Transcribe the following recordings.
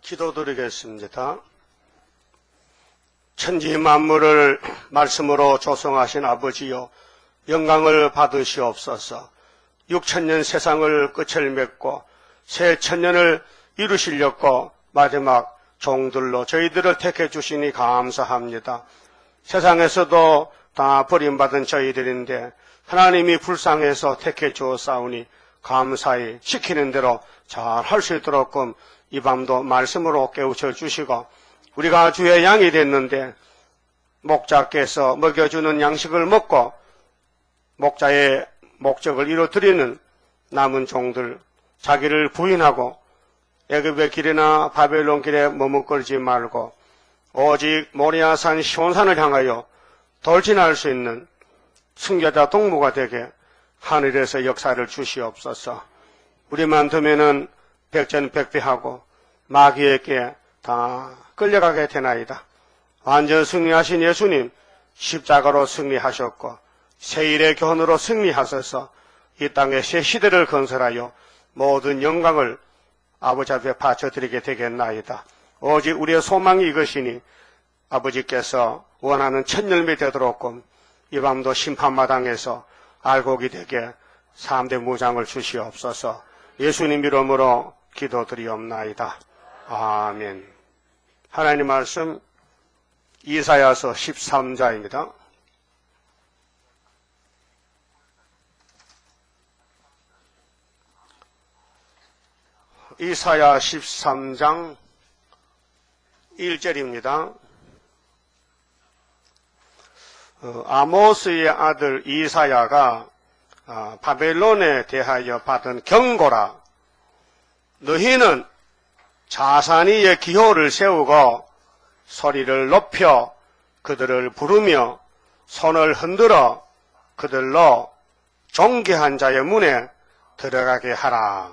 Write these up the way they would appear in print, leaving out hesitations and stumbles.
기도드리겠습니다. 천지 만물을 말씀으로 조성하신 아버지여, 영광을 받으시옵소서. 6천년 세상을 끝을 맺고 새 천년을 이루시려고 마지막 종들로 저희들을 택해 주시니 감사합니다. 세상에서도 다 버림받은 저희들인데 하나님이 불쌍해서 택해 주었사오니 감사히 시키는 대로 잘 할 수 있도록끔 이 밤도 말씀으로 깨우쳐 주시고, 우리가 주의 양이 됐는데 목자께서 먹여주는 양식을 먹고 목자의 목적을 이루어드리는 남은 종들, 자기를 부인하고 애굽의 길이나 바벨론 길에 머뭇거리지 말고 오직 모리아산 시온산을 향하여 돌진할 수 있는 순교자 동무가 되게 하늘에서 역사를 주시옵소서. 우리만 두면은 백전백패하고 마귀에게 다 끌려가게 되나이다. 완전 승리하신 예수님, 십자가로 승리하셨고 세일의 교훈으로 승리하셔서 이 땅에 새 시대를 건설하여 모든 영광을 아버지 앞에 바쳐드리게 되겠나이다. 오직 우리의 소망이 이것이니 아버지께서 원하는 첫 열매 되도록끔 이 밤도 심판마당에서 알곡이 되게 3대 무장을 주시옵소서. 예수님 이름으로 기도드리옵나이다. 아멘. 하나님 말씀 이사야서 13장입니다. 이사야 13장 1절입니다. 아모스의 아들 이사야가 바벨론에 대하여 받은 경고라. 너희는 자산 위에 기호를 세우고 소리를 높여 그들을 부르며 손을 흔들어 그들로 존귀한 자의 문에 들어가게 하라.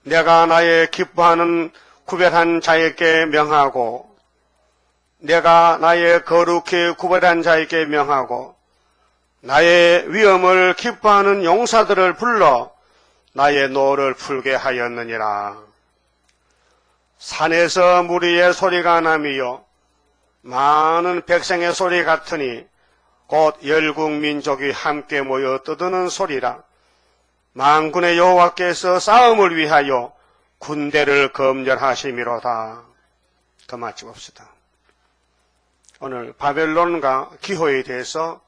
내가 나의 기뻐하는 구별한 자에게 명하고 내가 나의 거룩히 구별한 자에게 명하고 나의 위엄을 기뻐하는 용사들을 불러 나의 노를 풀게 하였느니라. 산에서 무리의 소리가 나며 많은 백성의 소리 같으니 곧 열국 민족이 함께 모여 떠드는 소리라. 만군의 여호와께서 싸움을 위하여 군대를 검열하심이로다. 더 마치 봅시다. 오늘 바벨론과 기호에 대해서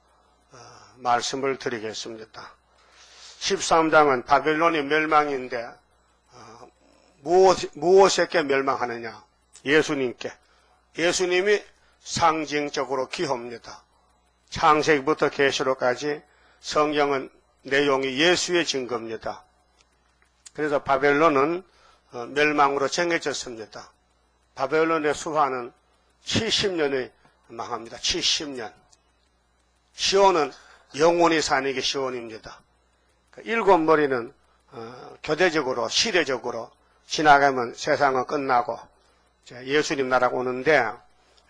말씀을 드리겠습니다. 13장은 바벨론의 멸망인데 무엇에게 멸망하느냐? 예수님께. 예수님이 상징적으로 기호입니다. 창세기부터 계시록까지 성경은 내용이 예수의 증거입니다. 그래서 바벨론은 멸망으로 정해졌습니다. 바벨론의 수화는 70년에 망합니다. 70년. 시온은 영원히 사는 게 시온입니다. 일곱 머리는 교대적으로 시대적으로 지나가면 세상은 끝나고 예수님 나라가 오는데,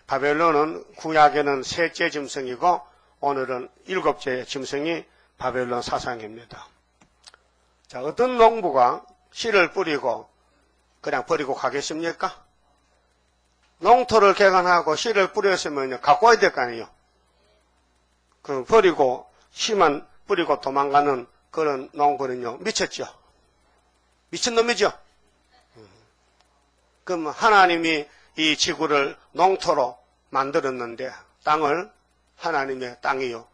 바벨론은 구약에는 셋째 짐승이고 오늘은 일곱째 짐승이 바벨론 사상입니다. 자, 어떤 농부가 씨를 뿌리고 그냥 버리고 가겠습니까? 농토를 개간하고 씨를 뿌렸으면 갖고 와야 될 거 아니에요. 그 버리고 씨만 뿌리고 도망가는 그런 농부는요, 미쳤죠. 미친놈이죠. 그럼 하나님이 이 지구를 농토로 만들었는데 땅을 하나님의 땅이요.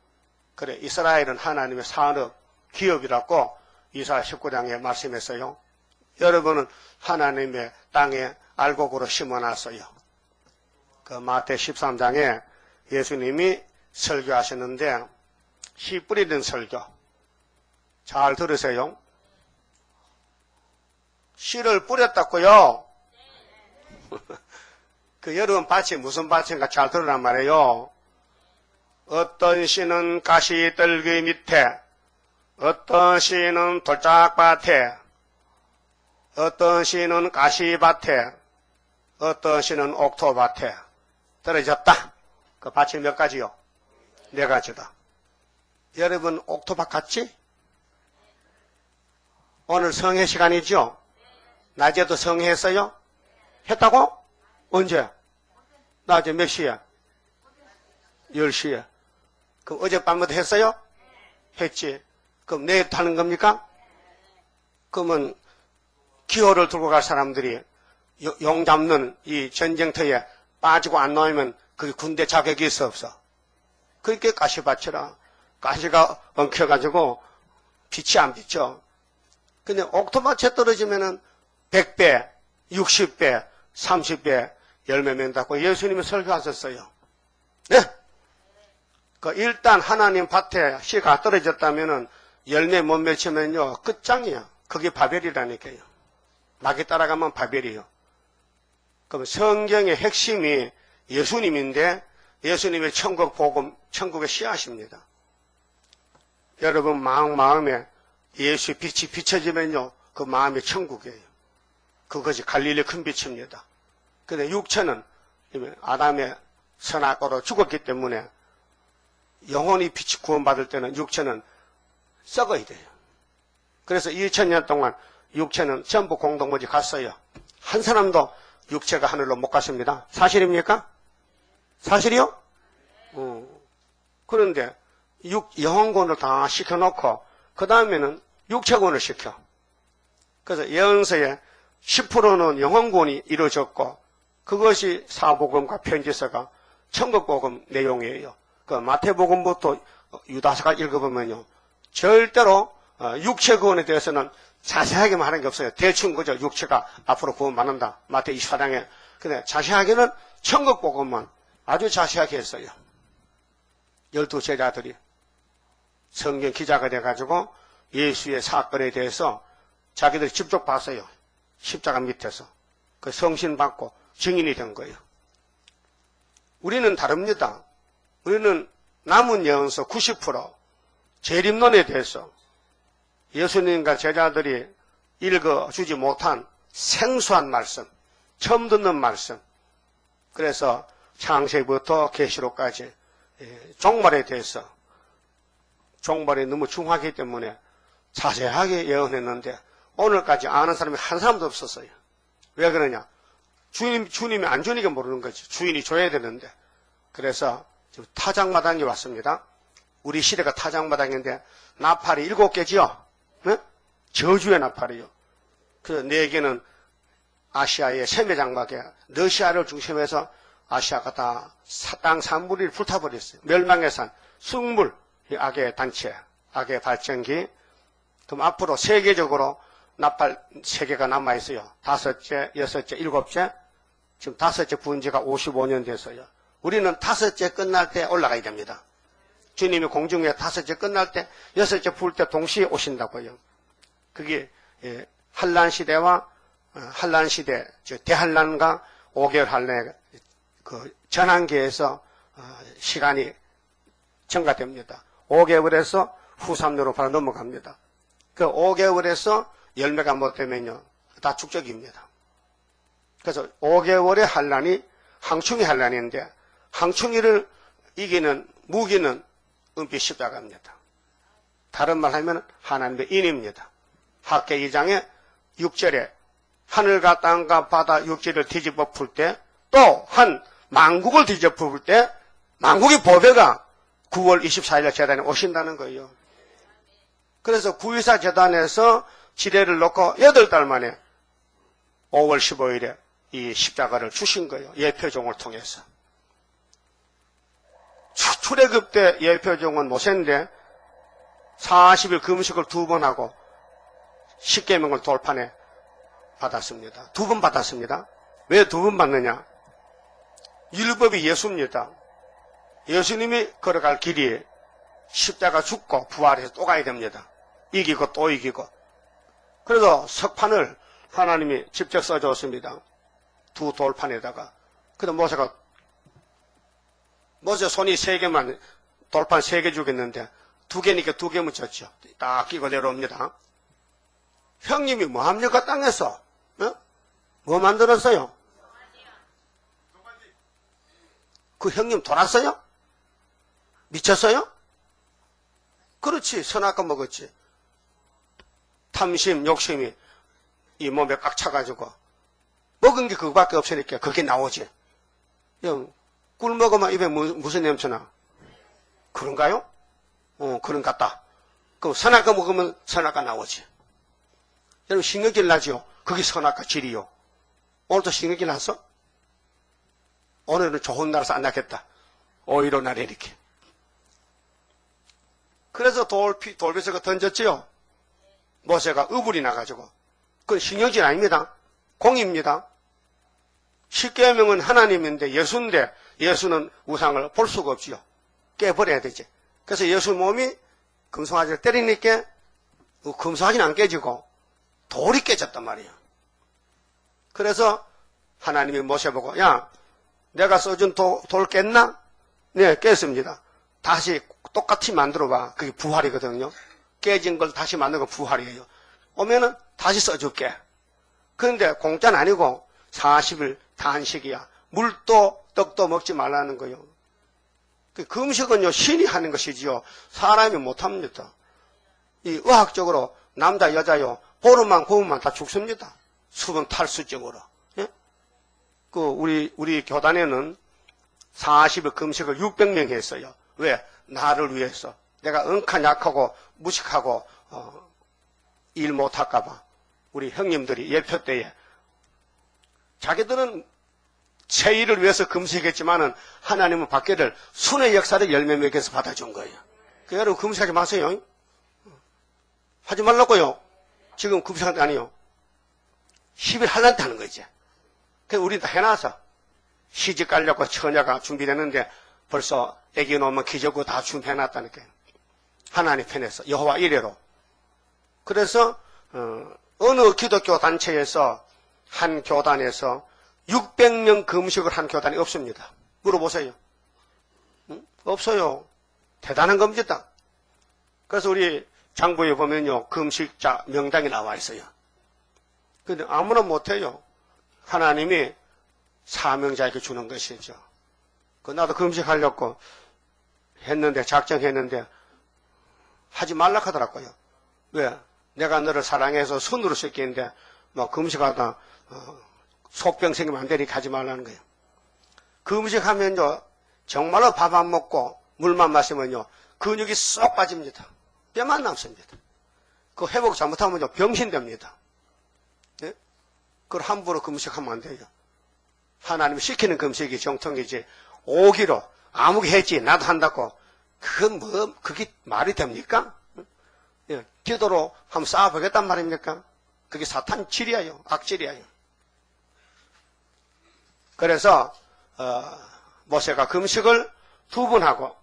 그래, 이스라엘은 하나님의 산업, 기업이라고 이사야 19장에 말씀했어요. 여러분은 하나님의 땅에 알곡으로 심어놨어요. 그 마태 13장에 예수님이 설교하셨는데 씨 뿌리는 설교. 잘 들으세요. 씨를 뿌렸다고요. 그 여러분 밭이 무슨 밭인가 잘 들으란 말이에요. 어떤 씨는 가시떨기 밑에, 어떤 씨는 돌짝밭에, 어떤 씨는 가시밭에, 어떤 씨는 옥토밭에 떨어졌다. 그 밭이 몇 가지요? 4가지다. 여러분 옥토밭 갔지? 오늘 성회 시간이죠? 낮에도 성회했어요? 했다고? 언제? 낮에 몇 시에? 10시에. 그럼 어젯밤부터 했어요? 했지. 그럼 내일도 하는 겁니까? 그러면 기호를 들고 갈 사람들이 용 잡는 이 전쟁터에 빠지고 안 나오면 그게 군대 자격이 있어 없어? 그렇게 가시밭이라. 가시가 엉켜가지고 빛이 안 비쳐. 근데 옥토밭에 떨어지면은 100배, 60배, 30배 열매 맺는다고 예수님이 설교하셨어요. 네? 그 일단 하나님 밭에 씨가 떨어졌다면은 열매 못 맺히면요 끝장이야. 그게 바벨이라니까요. 낙이 따라가면 바벨이요. 그럼 성경의 핵심이 예수님인데 예수님의 천국 복음, 천국의 씨앗입니다. 여러분 마음에 예수의 빛이 비춰지면요 그 마음이 천국이에요. 그것이 갈릴리 큰 빛입니다. 근데 육체는 아담의 선악과로 죽었기 때문에 영혼이 빛이 구원받을 때는 육체는 썩어야 돼요. 그래서 2000년 동안 육체는 전부 공동묘지 갔어요. 한 사람도 육체가 하늘로 못 갔습니다. 사실입니까? 사실이요? 그런데 영혼권을 다 시켜놓고 그 다음에는 육체권을 시켜. 그래서 예언서에 10%는 영혼권이 이루어졌고 그것이 사복음과 편지서가 천국복음 내용이에요. 그 마태복음부터 유다서가 읽어보면요 절대로 육체구원에 대해서는 자세하게 말하는 게 없어요. 대충 그저 육체가 앞으로 구원받는다. 마태 24장에. 근데 자세하게는 천국복음만 아주 자세하게 했어요. 12 제자들이 성경 기자가 돼가지고 예수의 사건에 대해서 자기들이 직접 봤어요. 십자가 밑에서. 그 성신 받고 증인이 된 거예요. 우리는 다릅니다. 우리는 남은 예언서 90% 재림론에 대해서 예수님과 제자들이 읽어주지 못한 생소한 말씀, 처음 듣는 말씀. 그래서 창세기부터 계시록까지 종말에 대해서 종말이 너무 중하기 때문에 자세하게 예언했는데 오늘까지 아는 사람이 한 사람도 없었어요. 왜 그러냐? 주님이 안 주니까 모르는 거지. 주인이 줘야 되는데. 그래서 지금 타작마당이 왔습니다. 우리 시대가 타작마당인데 나팔이 7개지요. 네? 저주의 나팔이요. 그 4개는 아시아의 세매장막에 러시아를 중심해서 아시아가 다 땅 3분의 1 불타버렸어요. 멸망의 산, 숭물, 악의 단체, 악의 발전기. 그럼 앞으로 세계적으로 나팔 3개가 남아있어요. 5째, 6째, 7째. 지금 5째 분지가 55년 됐어요. 우리는 5째 끝날 때 올라가야 됩니다. 주님이 공중에 5째 끝날 때 6째 부을 때 동시에 오신다고요. 그게 한란 시대와 한란 시대, 즉 대한란과 5개월 한란의 그 전환기에서 시간이 증가됩니다. 5개월에서 후3년으로 바로 넘어갑니다. 그 5개월에서 열매가 못 되면요 다 축적입니다. 그래서 5개월의 한란이 항충이 한란인데 항충이를 이기는 무기는 은빛 십자가입니다. 다른 말 하면 하나님의 인입니다. 학계 2장에 6절에 하늘과 땅과 바다 육지를 뒤집어 풀 때 또 한 만국을 뒤집어 풀 때 만국의 보배가 9월 24일 재단에 오신다는 거예요. 그래서 9.24 재단에서 지뢰를 놓고 8달 만에 5월 15일에 이 십자가를 주신 거예요. 예표종을 통해서. 출애굽 때 예표종은 모세인데 40일 금식을 2번 하고 십계명을 돌판에 받았습니다. 2번 받았습니다. 왜 2번 받느냐? 율법이 예수입니다. 예수님이 걸어갈 길이 십자가 죽고 부활해서 또 가야 됩니다. 이기고 또 이기고. 그래서 석판을 하나님이 직접 써줬습니다. 2 돌판에다가. 그래서 모세 손이 3개만 돌판 3개 주겠는데 2개니까 2개 묻혔죠. 딱 끼고 내려옵니다. 형님이 뭐합니까 땅에서? 어? 뭐 만들었어요? 그 형님 돌았어요? 미쳤어요? 그렇지. 선악과 먹었지. 탐심, 욕심이 이 몸에 꽉 차가지고 먹은 게 그거밖에 없으니까 그게 나오지. 꿀 먹으면 입에 무슨 냄새나? 그런가요? 그런 것 같다. 그럼 선악과 먹으면 선악과 나오지. 여러분 신경질 나죠? 그게 선악과 질이요. 오늘도 신경질 났어? 오늘은 좋은 날에서 안 났겠다. 오히려 날에 이렇게. 그래서 돌비서가 던졌지요. 모세가 의불이 나가지고. 그건 신경질 아닙니다. 공입니다. 십계명은 하나님인데 예수인데 예수는 우상을 볼 수가 없지요. 깨버려야 되지. 그래서 예수 몸이 금송아지를 때리니까 금송아지는 안 깨지고 돌이 깨졌단 말이에요. 그래서 하나님이 모세 보고 야 내가 써준 돌 깼나? 네 깼습니다. 다시 똑같이 만들어봐. 그게 부활이거든요. 깨진 걸 다시 만드는 건 부활이에요. 오면은 다시 써줄게. 그런데 공짜는 아니고 40일 단식이야. 물도 떡도 먹지 말라는 거예요. 그 금식은요 신이 하는 것이지요. 사람이 못합니다. 이 의학적으로 남자 여자요 보름만 구우면 다 죽습니다. 수분 탈수증으로. 예? 그 우리 교단에는 40일 금식을 600명 했어요. 왜? 나를 위해서. 내가 응칸 약하고 무식하고 일 못할까봐 우리 형님들이 예표 때에 자기들은 제 일을 위해서 금식했지만은 하나님은 받기를 순의 역사를 열매 맺어서 받아준 거예요. 그 여러분 금식하지 마세요. 하지 말라고요. 지금 금식한 게 아니요. 10일 할란테 하는 거지. 그래서 우리 다 해놔서 시집 가려고 처녀가 준비되는데 벌써 애기 놓으면 기저귀 다 준비해놨다니까요. 하나님 편에서 여호와 이래로. 그래서 어느 기독교 단체에서 한 교단에서 600명 금식을 한 교단이 없습니다. 물어보세요. 응? 없어요. 대단한 겁니다. 그래서 우리 장부에 보면요 금식자 명단이 나와 있어요. 근데 아무나 못해요. 하나님이 사명자에게 주는 것이죠. 나도 금식하려고 했는데 작정했는데 하지 말라 하더라고요. 왜? 내가 너를 사랑해서 손으로 씻기는데 뭐 금식하다 속병 생기면 안 되니까 하지 말라는 거예요. 금식하면요 정말로 밥 안 먹고 물만 마시면요 근육이 쏙 빠집니다. 뼈만 남습니다. 그 회복 잘못하면요 병신됩니다. 예? 그걸 함부로 금식하면 안 돼요. 하나님이 시키는 금식이 정통이지 오기로 아무게 했지 나도 한다고 그건 그게 말이 됩니까? 예, 기도로 한번 쌓아보겠단 말입니까? 그게 사탄 질이에요. 악질이에요. 그래서 모세가 금식을 2번 하고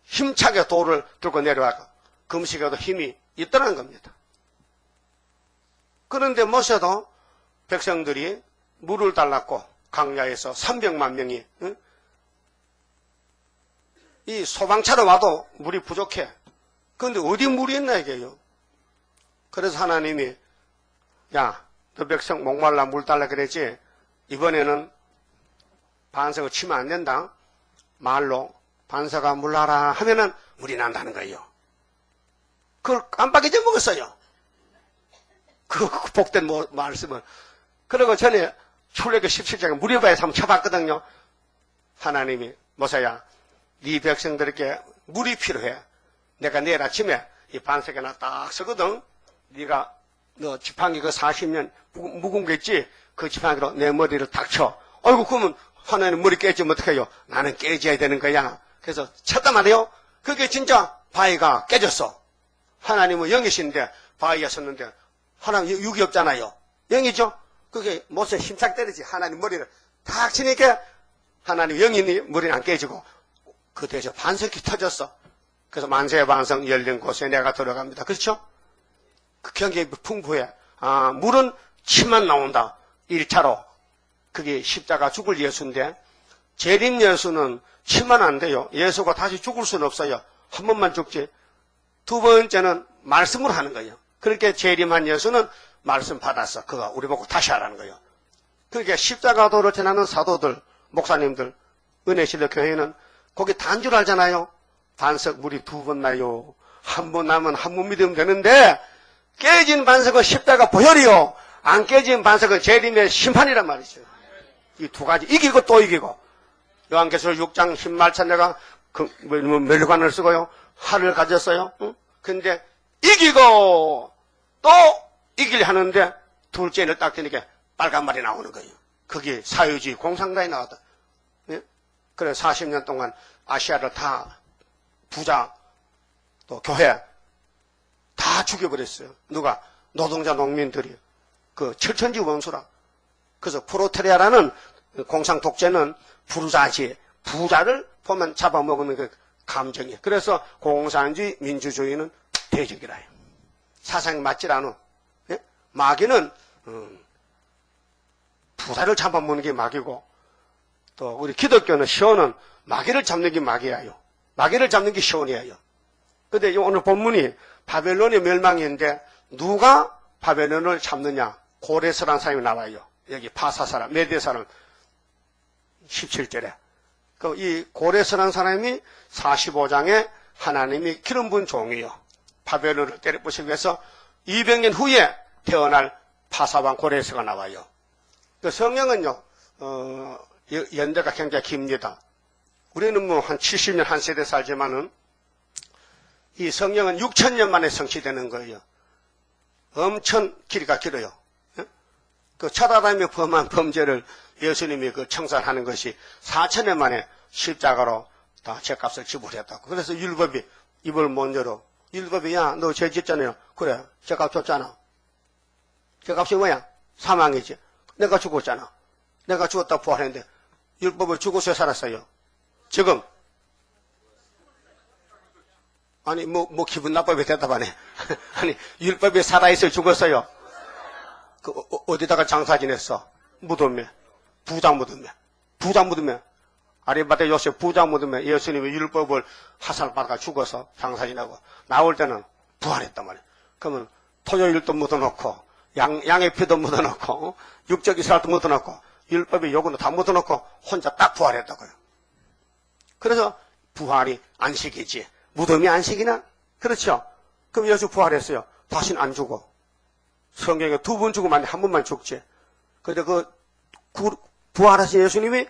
힘차게 돌을 들고 내려와서 금식에도 힘이 있더라는 겁니다. 그런데 모세도 백성들이 물을 달랐고 강야에서 300만 명이 이 소방차로 와도 물이 부족해. 그런데 어디 물이 있나 이게요. 그래서 하나님이 야, 너 백성 목말라 물 달라 그랬지. 이번에는 반석을 치면 안 된다. 말로 반석아 물라라 하면은 물이 난다는 거예요. 그걸 깜빡 잊어먹었어요. 그 복된 말씀을. 그리고 전에 출애굽기 17장에 무리바에서 한번 쳐봤거든요. 하나님이 모세야 네 백성들에게 물이 필요해. 내가 내일 아침에 이 반석에 나 딱 서거든. 네가 너 지팡이 그 40년 묵은 게 있지. 그 지팡이로 내 머리를 탁 쳐. 아이고 그러면 하나님 머리 깨지면 어떡해요? 나는 깨져야 되는 거야. 그래서 쳤단 말이에요. 그게 진짜 바위가 깨졌어. 하나님은 영이신데 바위가 섰는데 하나님 육이 없잖아요. 영이죠? 그게 모세 힘차게 때리지. 하나님 머리를 탁 치니까 하나님 영이 머리는 안 깨지고 그 대신 반석이 터졌어. 그래서 만세의 반석 열린 곳에 내가 들어갑니다. 그렇죠? 그 경계가 풍부해. 물은 침만 나온다. 1차로. 그게 십자가 죽을 예수인데 재림 예수는 치면 안 돼요. 예수가 다시 죽을 수는 없어요. 한 번만 죽지. 2번째는 말씀을 하는 거예요. 그렇게 재림한 예수는 말씀 받았어. 그거 우리 보고 다시 하라는 거예요. 그러니까 십자가도를 지나는 사도들, 목사님들, 은혜시대 교회는 거기 단 줄 알잖아요. 반석 물이 2번 나요. 한 번 나면 한 번 믿으면 되는데 깨진 반석은 십자가 보혈이요. 안 깨진 반석은 재림의 심판이란 말이죠. 이 두 가지 이기고 또 이기고. 요한계시록 6장 흰말차 내가 멸관을 쓰고요. 활을 가졌어요. 응? 근데 이기고 또 이기려 하는데 둘째를 딱 되니까 빨간 말이 나오는 거예요. 그게 사유주의 공산당이 나왔다. 예? 그래 40년 동안 아시아를 다 부자 또 교회 다 죽여버렸어요. 누가? 노동자 농민들이. 그 철천지 원수라. 그래서 프로테리아라는 공상 독재는 부르자지 부자를 보면 잡아먹는 그 감정이에요. 그래서 공산주의 민주주의는 대적이라 해요. 사상이 맞질 않아. 예? 마귀는 부자를 잡아먹는 게 마귀고 또 우리 기독교는 시온은 마귀를 잡는 게 마귀예요. 마귀를 잡는 게 시온이에요. 근데 오늘 본문이 바벨론의 멸망인데 누가 바벨론을 잡느냐? 고레스라는 사람이 나와요. 여기 파사 사람, 메대 사람 17절에. 이 고레스라는 사람이 45장에 하나님이 기름 부은 종이요. 바벨론을 때려부시기 위해서 200년 후에 태어날 파사왕 고레스가 나와요. 그 성경은요, 연대가 굉장히 깁니다. 우리는 뭐 한 70년 한 세대 살지만은 이 성경은 6,000년 만에 성취되는 거예요. 엄청 길이가 길어요. 그 첫아담이 범한 범죄를 예수님이 그 청산하는 것이 4,000년 만에 십자가로 다 죄값을 지불했다고. 그래서 율법이 입을 못 열어. 율법이 야, 너 죄 짓잖아요. 그래, 죄값 줬잖아. 죄값이 뭐야? 사망이지. 내가 죽었잖아. 내가 죽었다 부활했는데 율법을 죽어서 살았어요. 지금 아니 뭐 기분 나쁘게 대답하네. 아니 율법이 살아있어 죽었어요. 그 어디다가 장사 지냈어? 무덤에. 부자 무덤에. 아리마대 요셉 부자 무덤에 예수님이 율법을 하살받아 죽어서 장사 지내고 나올 때는 부활했단 말이에요. 그러면 토요일도 묻어놓고 양의 피도 묻어놓고 육적이 살도 묻어놓고 율법의 요구는 다 묻어놓고 혼자 딱 부활했다고요. 그래서 부활이 안식이지. 무덤이 안식이나? 그렇죠? 그럼 예수 부활했어요. 다시는 안 죽어. 성경에 2번 죽으면 한 번만 죽지. 그런데 부활하신 예수님이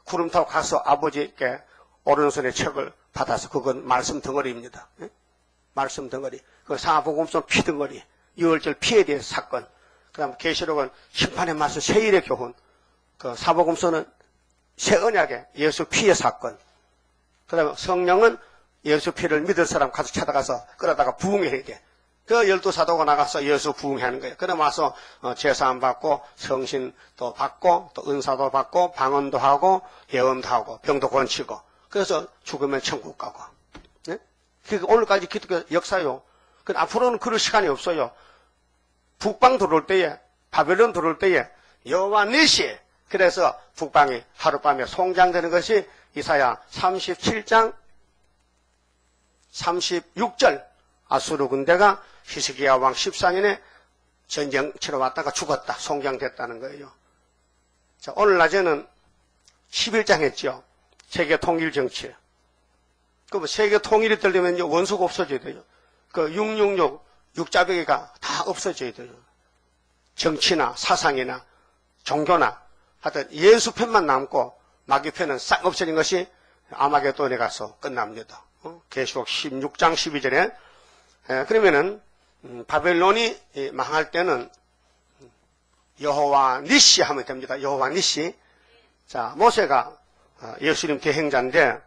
구름 타고 가서 아버지께 오른손에 책을 받아서 그건 말씀 덩어리입니다. 예? 말씀 덩어리. 그 사복음서 피 덩어리. 6월절 피에 대한 사건. 그 다음 계시록은 심판의 말씀 세일의 교훈. 그 사복음서는 새 언약의 예수 피의 사건. 그 다음에 성령은 예수 피를 믿을 사람 가서 찾아가서 끌어다가 부흥해야 돼. 그 12사도가 나가서 예수 부흥하는 거예요. 그러고 와서 제사함 받고 성신도 받고 또 은사도 받고 방언도 하고 예언도 하고 병도 고치고 그래서 죽으면 천국 가고. 네? 그게 오늘까지 기독교 역사요. 근데 앞으로는 그럴 시간이 없어요. 북방 들어올 때에 바벨론 들어올 때에 여호와 니시 그래서 북방이 하룻밤에 송장되는 것이 이사야 37장 36절 아수르 군대가 히스기야 왕 14년에 전쟁 치러 왔다가 죽었다. 송장됐다는 거예요. 자, 오늘 낮에는 11장 했죠. 세계 통일 정치. 그 세계 통일이 되려면 원수가 없어져야 돼요. 그 666 육자배기가 다 없어져야 돼요. 정치나 사상이나 종교나 하여튼 예수 편만 남고 마귀 편은 싹 없어진 것이 아마겟돈에 가서 끝납니다. 계시록 16장 12절에 그러면은 바벨론이 망할 때는 여호와 니시 하면 됩니다. 여호와 니시. 자, 모세가 예수님 대행자인데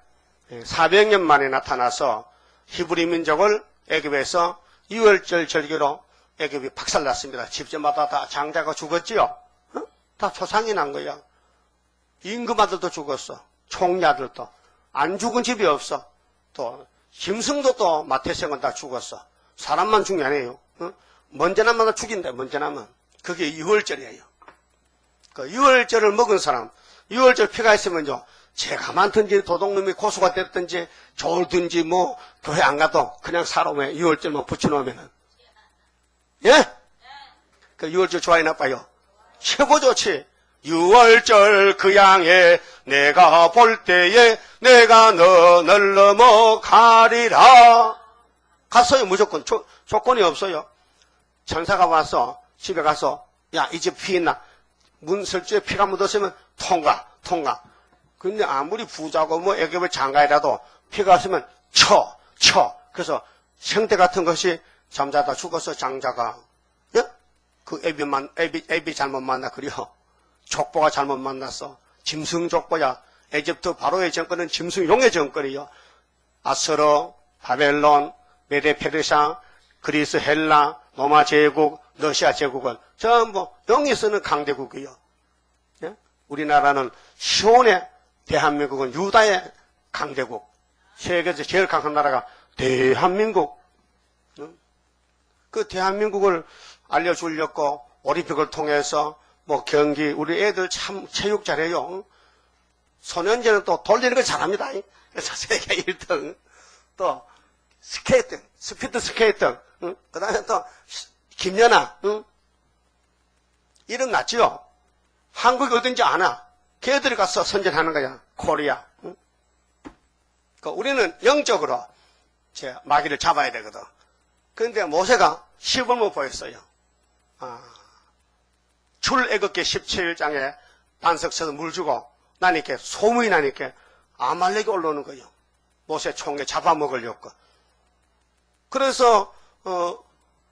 400년 만에 나타나서 히브리 민족을 애굽에서 유월절 절기로 애굽이 박살났습니다. 집집마다 다 장자가 죽었지요. 다 초상이 난 거야. 임금아들도 죽었어. 총리아들도. 안 죽은 집이 없어. 또 짐승도 또 마태생은 다 죽었어. 사람만 죽이 아니에요. 먼저 나면 죽인다. 먼저 나면. 그게 유월절이에요. 그 유월절을 먹은 사람, 유월절 피가 있으면요. 죄가 많든지 도둑놈이 고소가 됐든지 졸든지 뭐 교회 안 가도 그냥 살아오면 유월절만 붙여놓으면은. 예? 그 유월절 좋아요 나빠요? 최고 좋지. 유월절 그 양에 내가 볼 때에 내가 너를 넘어가리라. 갔어요 무조건. 조건이 없어요. 천사가 와서 집에 가서 야, 이 집 피 있나? 문설주에 피가 묻었으면 통과. 근데 아무리 부자고 뭐 애굽의 장가이라도 피가 없으면 쳐. 그래서 생태 같은 것이 잠자다 죽어서 장자가, 예? 그 애비 잘못 만나, 그려. 족보가 잘못 만났어. 짐승 족보야. 에집트 바로의 정권은 짐승용의 정권이요. 아스로, 바벨론, 메데 페르샤, 그리스 헬라, 로마 제국, 러시아 제국은 전부 용이 쓰는 강대국이요. 예? 우리나라는 시온의 대한민국은 유다의 강대국. 세계에서 제일 강한 나라가 대한민국. 그 대한민국을 알려주려고 올림픽을 통해서 뭐 경기, 우리 애들 참 체육 잘해요. 소년제는 또 돌리는 거 잘합니다. 그래서 세계 1등. 또 스케이팅, 스피드 스케이팅. 그 다음에 또 김연아. 이름 났죠? 한국이 어딘지 아나. 걔들이 가서 선전하는 거야. 코리아. 그 우리는 영적으로 마귀를 잡아야 되거든. 그런데 모세가 시범을 보였어요. 출애굽기 17장에 반석 쳐서 물 주고 나니까 소문이 나니까 아말렉이 올라오는 거예요. 모세 총에 잡아먹으려고. 그래서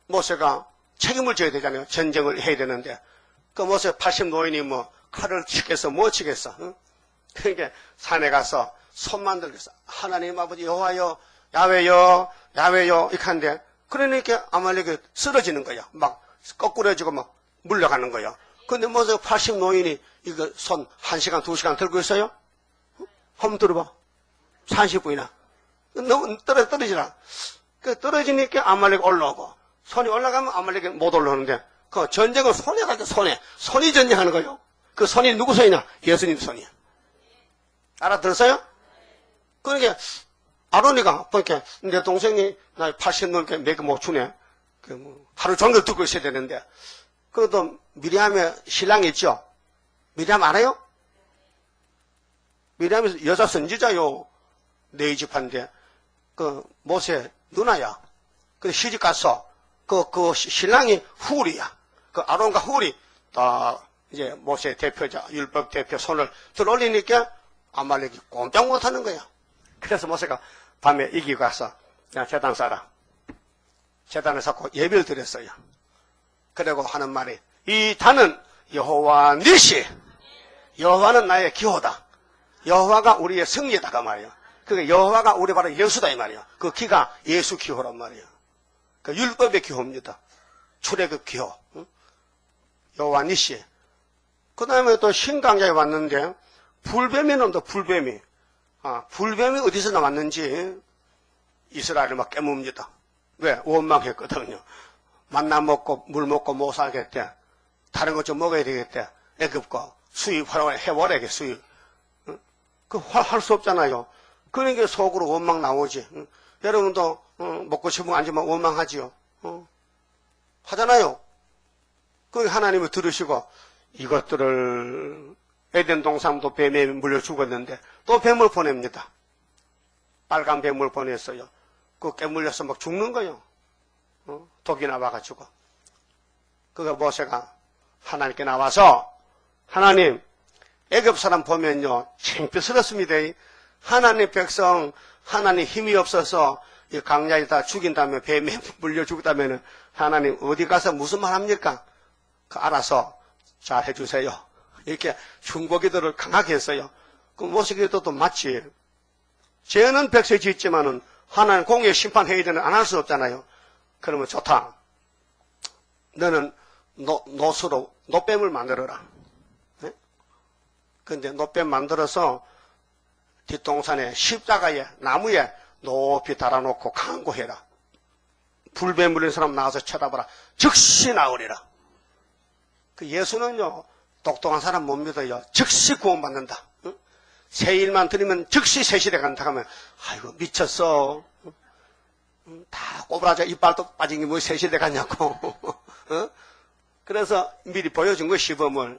모세가 책임을 져야 되잖아요. 전쟁을 해야 되는데 그 모세 80 노인이 뭐 칼을 치겠어 뭐 치겠어. 그러니까 산에 가서 손만 들겠어. 하나님 아버지 여호와여 야훼여 이렇게 하는데 그러니까 아말렉이 쓰러지는 거야. 막 거꾸러지고 막 물러가는 거야. 근데 모세 80 노인이 이거 손 1시간 2시간 들고 있어요? 한번 들어봐. 30분이나. 너무 떨어지라. 그 떨어지니까 아말렉 올라오고 손이 올라가면 아말렉이 못 올라오는데 그 전쟁은 손에 가서 손이 전쟁하는 거예요. 그 손이 누구 손이냐? 예수님 손이야. 알아들었어요? 그러니까 아론이가 보니까 내 동생이 나 80 넘게 맥이 못 추네. 하루 종일 듣고 있어야 되는데 그것도 미리암의 신랑이 있죠. 미리암 알아요? 미리암이 여자 선지자요. 네 집한데 그 모세 누나야. 그 시집 가서 그 신랑이 훌이야. 그 아론과 훌이 다 이제 모세 대표자 율법 대표 손을 들어올리니까 아말렉이 꼼짝 못하는 거야. 그래서 모세가 밤에 이기고 가서 야 제단 쌓아라. 제단을 쌓고 예배를 드렸어요. 그리고 하는 말이 이 단은 여호와 니시. 여호와는 나의 기호다. 여호와가 우리의 승리다가 말이야. 그게 여호와가 우리 바로 예수다 이 말이야. 그 기가 예수 기호란 말이야. 그 율법의 기호입니다. 출애굽 기호. 여호와 니시. 그 다음에 또 신강자에 왔는데 불뱀이 나온다. 불뱀이. 불뱀이 어디서 나왔는지 이스라엘을 막 깨뭅니다. 왜? 원망했거든요. 만나 먹고 물 먹고 못 살겠대. 다른 것 좀 먹어야 되겠대. 애굽과 수입 해보라게 수입. 그 할 수 없잖아요. 그러니까 속으로 원망 나오지. 여러분도 먹고 싶은 거 아니지만 원망하지요. 하잖아요. 그 하나님이 들으시고 이것들을 에덴 동산도 뱀에 물려 죽었는데 또 뱀을 보냅니다. 빨간 뱀을 보냈어요. 그 깨물려서 막 죽는 거예요. 독이 나와가지고. 그거 모세가 하나님께 나와서 하나님 애굽 사람 보면요 창피스럽습니다. 하나님 백성 하나님 힘이 없어서 이 강야에 다 죽인다면 뱀에 물려 죽다면 하나님 어디 가서 무슨 말 합니까? 그 알아서 잘 해주세요. 이렇게 중보기도를 강하게 했어요. 그 모세기도도 맞지. 죄는 백성이 짓지만은 하나님 공의 심판해야 되는 안 할 수 없잖아요. 그러면 좋다. 너는 노수로 노뱀을 만들어라. 네? 근데 노뱀 만들어서 뒷동산에 십자가에 나무에 높이 달아놓고 강구해라. 불뱀 물린 사람 나와서 쳐다봐라. 즉시 나으리라. 그 예수는요 똑똑한 사람 못 믿어요. 즉시 구원받는다. 응? 새 일만 들으면 즉시 새 시대 간다 하면 아이고 미쳤어. 다 꼬부라져 이빨도 빠진 게 뭐 새 시대 갔냐고. 어? 그래서 미리 보여준 거 시범을.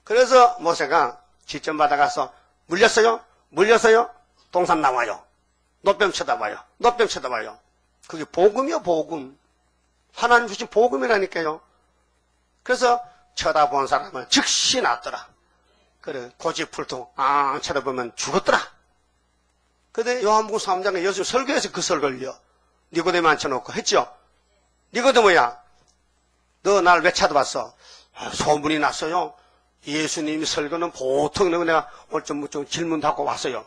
그래서 모세가 지점 받아가서 물렸어요? 동산 나와요. 노뱀 쳐다봐요. 그게 복음이요 복음. 하나님 주신 복음이라니까요. 그래서 쳐다본 사람은 즉시 낫더라. 그래, 고집불통, 쳐다보면 죽었더라. 근데 요한복음 3장에 예수 설교에서 그 설교를 니고데모 앉혀놓고 했죠. 니고데모야, 너 날 왜 찾아봤어? 소문이 났어요. 예수님이 설교는 보통 내가 오늘 좀 질문하고 왔어요.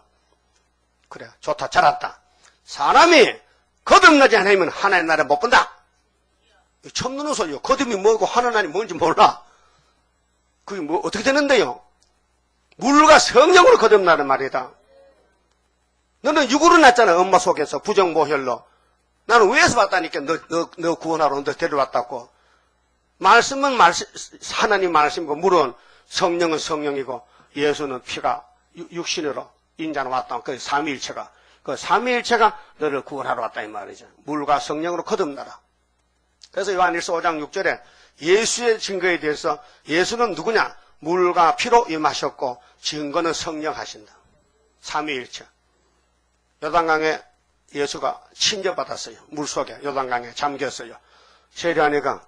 그래, 좋다, 잘 왔다. 사람이 거듭나지 않으면 하나님 나라 못 본다. 처음 듣는 소리요. 거듭이 뭐고 하나님이 뭔지 몰라. 그게 뭐 어떻게 되는데요? 물과 성령으로 거듭나는 말이다. 너는 육으로 났잖아. 엄마 속에서 부정모혈로. 나는 위에서 왔다니까 너 구원하러 너 데려왔다고. 말씀은 하나님 말씀이고 물은 성령은 성령이고 예수는 피가 육신으로 인자로 왔다. 그 삼위일체가. 그 삼위일체가 너를 구원하러 왔다 이 말이죠. 물과 성령으로 거듭나라. 그래서 요한일서 5장 6절에 예수의 증거에 대해서 예수는 누구냐? 물과 피로 임하셨고 증거는 성령 하신다. 삼위일체. 요단강에 예수가 침례받았어요. 물속에 요단강에 잠겼어요. 세례요한이가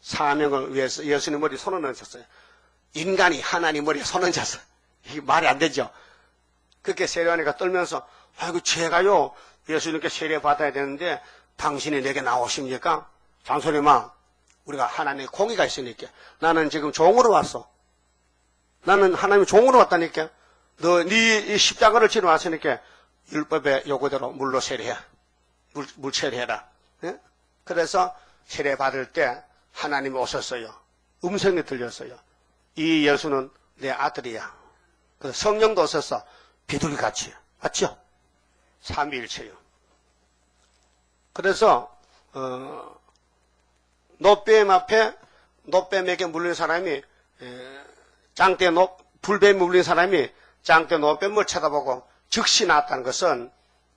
사명을 위해서 예수님 머리에 손을 얹었어요. 인간이 하나님 머리에 손 얹었어요. 이게 말이 안 되죠. 그렇게 세례요한이가 떨면서 아이고 제가요 예수님께 세례받아야 되는데 당신이 내게 나오십니까? 잔소리 마. 우리가 하나님의 공의가 있으니까. 나는 지금 종으로 왔어. 나는 하나님의 종으로 왔다니까. 네 십자가를 지러 왔으니까 율법의 요구대로 물로 세례해. 물 세례해라. 예? 그래서 세례 받을 때 하나님이 오셨어요. 음성이 들렸어요. 이 예수는 내 아들이야. 그래서 성령도 오셔서 비둘기같이. 맞죠? 삼위일체요. 그래서 노뱀 앞에 노뱀에게 물린 사람이 불뱀에 물린 사람이 짱대 노뱀을 쳐다보고 즉시 나았다는 것은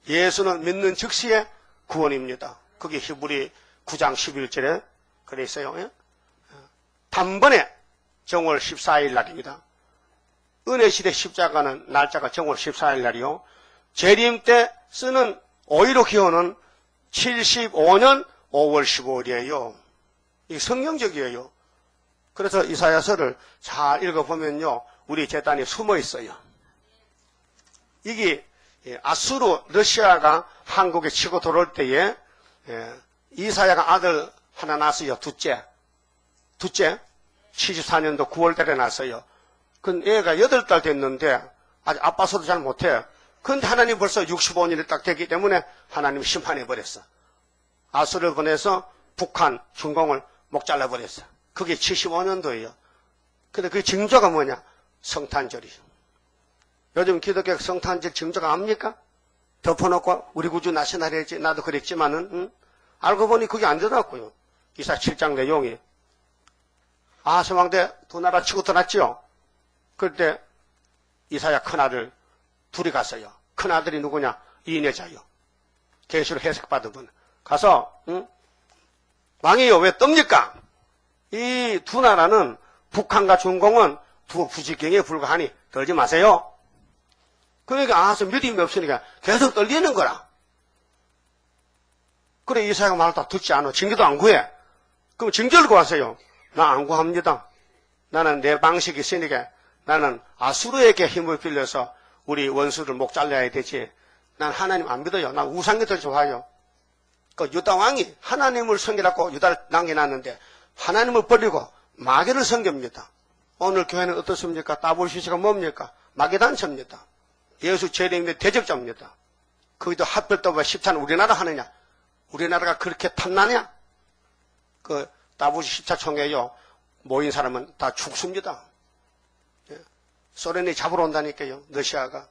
예수는 믿는 즉시의 구원입니다. 그게 히브리 9장 11절에 그래 있어요. 예? 단번에 정월 14일 날입니다. 은혜시대 십자가는 날짜가 정월 14일 날이요. 재림 때 쓰는 오이로 기호는 75년 5월 15일이에요. 이게 성경적이에요. 그래서 이사야서를 잘 읽어보면요. 우리 제단이 숨어 있어요. 이게 아수르 러시아가 한국에 치고 들어올 때에 이사야가 아들 하나 낳았어요. 둘째 74년도 9월 달에 낳았어요. 그 애가 8달 됐는데 아직 아빠 소리 잘 못해. 근데 하나님 벌써 65년이 딱 됐기 때문에 하나님 심판해 버렸어. 아수르를 보내서 북한 중공을 목 잘라버렸어. 그게 75년도예요. 근데 그 징조가 뭐냐? 성탄절이죠. 요즘 기독교 성탄절 징조가 압니까? 덮어놓고 우리 구주 나시나리 했지. 나도 그랬지만은 알고 보니 그게 안 되더라고요. 이사 7장 내용이. 아하스왕대 두 나라 치고 떠났죠. 그때 이사야 큰아들 둘이 갔어요. 큰아들이 누구냐? 이인여자요. 계시로 해석받은 분. 가서 왕이요 왜 떱니까? 이 두 나라는 북한과 중공은 두 부지경에 불과하니 떨지 마세요. 그러니까 아하스 믿음이 없으니까 계속 떨리는 거라. 그래 이사야가 말을 다 듣지 않아. 징계도 안 구해. 그럼 징계를 구하세요. 나 안 구합니다. 나는 내 방식이 있으니까 나는 아수르에게 힘을 빌려서 우리 원수를 목 잘라야 되지. 난 하나님 안 믿어요. 난 우상이 더 좋아요. 그 유다 왕이 하나님을 섬기라고 유다를 남겨놨는데 하나님을 버리고 마귀를 섬깁니다. 오늘 교회는 어떻습니까? 따블시스가 뭡니까? 마귀단체입니다. 예수 재림의 대적자입니다. 거기도 하필 또 왜 십자는 우리나라 하느냐? 우리나라가 그렇게 탐나냐? 그 따블시 10차 총회요. 모인 사람은 다 죽습니다. 예? 소련이 잡으러 온다니까요. 러시아가.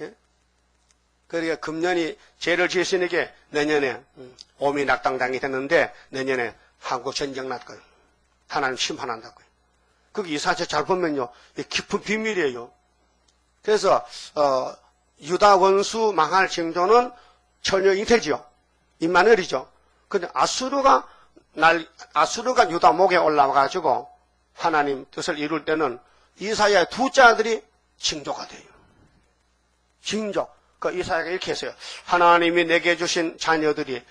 예? 그러니까 금년이 죄를 지으시니까 내년에 오미낙당당이 됐는데 내년에 한국 전쟁 날 거예요. 하나님 심판한다고요. 그게 이사제 잘 보면요. 깊은 비밀이에요. 그래서 유다 원수 망할 징조는 처녀 잉태지요. 임마누엘이죠. 근데 아수르가 유다 목에 올라와가지고 하나님 뜻을 이룰 때는 이사야의 두째 아들이 징조가 돼요. 징조. 그 이사야가 이렇게 했어요. 하나님이 내게 주신 자녀들이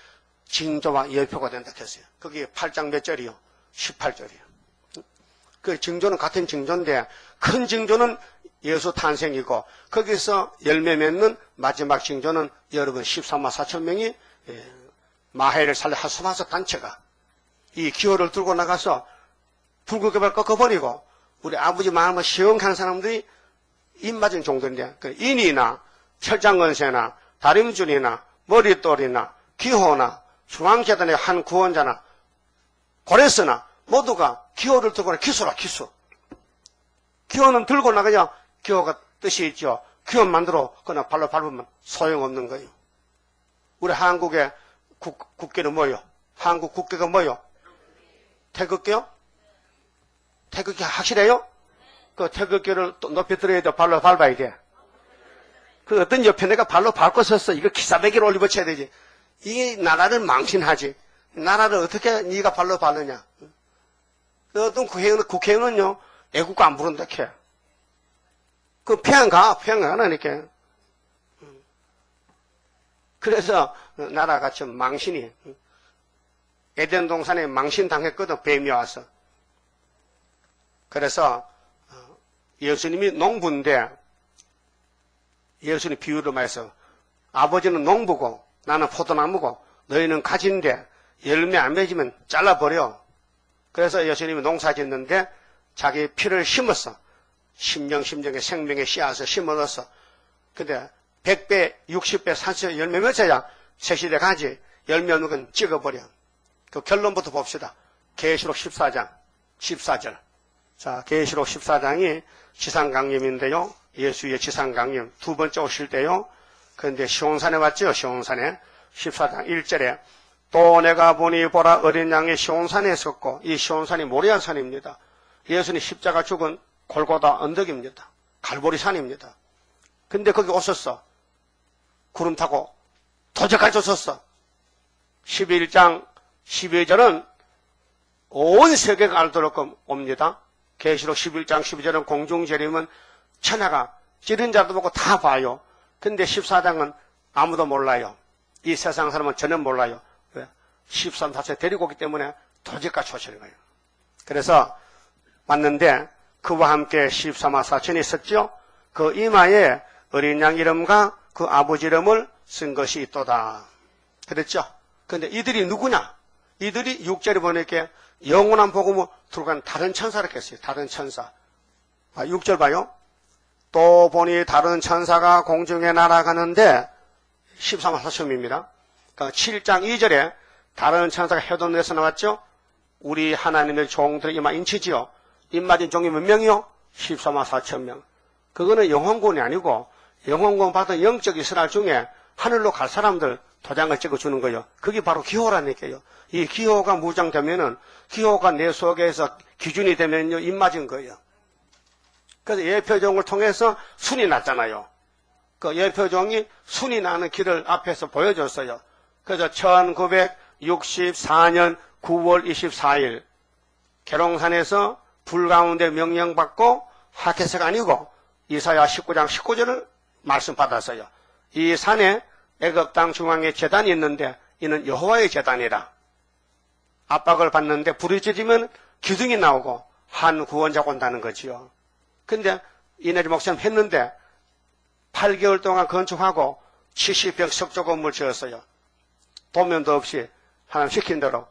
징조와 예표가 된다 했어요. 그게 8장 몇 절이요? 18절이요. 그 징조는 같은 징조인데 큰 징조는 예수 탄생이고 거기서 열매 맺는 마지막 징조는 여러분 14만 4천 명이 마해를 살려 하수마서 단체가 이 기호를 들고 나가서 불국교발 꺾어버리고 우리 아버지 마음을 시원한 사람들이 입 맞은 정도인데 그 인이나 철장건세나 다림줄이나 머릿돌이나 기호나 중앙재단의 한 구원자나 고레스나 모두가 기호를 들고 기수라 기수. 기호는 들고 나가야 기호가 뜻이 있죠. 기호 만들어 그냥 발로 밟으면 소용없는 거예요. 우리 한국의 국기는 뭐요? 한국 국기가 뭐요? 태극기요? 태극기 확실해요? 그 태극기를 또 높이 들어야 돼. 발로 밟아야 돼. 그 어떤 옆에 내가 발로 밟고 섰어. 이거 기사배기를 올리붙여야 되지. 이게 나라를 망신하지. 나라를 어떻게 네가 발로 밟느냐. 어떤 국회의원은요, 애국가 안 부른다, 캐. 그 평양 가라니까. 그래서 나라가 좀 망신이, 에덴 동산에 망신 당했거든, 뱀이 와서. 그래서 예수님이 농부인데, 예수님 비유를 말해서 아버지는 농부고 나는 포도나무고 너희는 가지인데 열매 안 맺으면 잘라버려. 그래서 예수님이 농사 짓는데 자기 피를 심었어. 심령의 생명의 씨앗을 심어넣었어. 근데 100배, 60배, 30배 열매 맺어야 새시대 가지. 열매 없는 건 찍어버려. 그 결론부터 봅시다. 계시록 14장 14절. 자, 계시록 14장이 지상강림인데요. 예수의 지상강림 두 번째 오실 때요. 그런데 시온산에 왔죠. 시온산에 14장 1절에 또 내가 보니 보라 어린 양이 시온산에 섰고 이 시온산이 모리아산입니다. 예수님 십자가 죽은 골고다 언덕입니다. 갈보리산입니다. 근데 거기 오셨어. 구름 타고 도적까지 오셨어. 11장 12절은 온 세계가 알도록 옵니다. 계시록 11장 12절은 공중재림은 천하가 찌른 자도 보고 다 봐요. 근데 14장은 아무도 몰라요. 이 세상 사람은 전혀 몰라요. 왜? 13, 14세 데리고 오기 때문에 도적같이 오시는 거예요. 그래서 왔는데 그와 함께 14만 4천이 있었죠. 그 이마에 어린 양 이름과 그 아버지 이름을 쓴 것이 있도다. 그랬죠. 근데 이들이 누구냐? 이들이 6절에 보니까 영원한 복음을 들고 간 다른 천사를 했어요. 다른 천사. 6절 봐요. 또 보니 다른 천사가 공중에 날아가는데 14만 4천입니다. 그러니까 7장 2절에 다른 천사가 해돋에서 나왔죠. 우리 하나님의 종들의 이마 인치지요. 입맞은 종이 몇 명이요? 14만 4천 명. 그거는 영혼권이 아니고 영혼권 받은 영적 이스라엘 중에 하늘로 갈 사람들 도장을 찍어주는 거예요. 그게 바로 기호라니까요. 이 기호가 무장되면은 기호가 내 속에서 기준이 되면요 입맞은 거예요. 그래서 예표종을 통해서 순이 났잖아요. 그 예표종이 순이 나는 길을 앞에서 보여줬어요. 그래서 1964년 9월 24일 계룡산에서 불 가운데 명령받고 하켓세가 아니고 이사야 19장 19절을 말씀받았어요. 이 산에 애굽 땅 중앙에 제단이 있는데 이는 여호와의 제단이라. 압박을 받는데 불이 지르면 기둥이 나오고 한 구원자가 온다는 거지요. 근데 이내리 목사님 했는데 8개월 동안 건축하고 70평 석조 건물 지었어요. 도면도 없이 하나님 시킨 대로.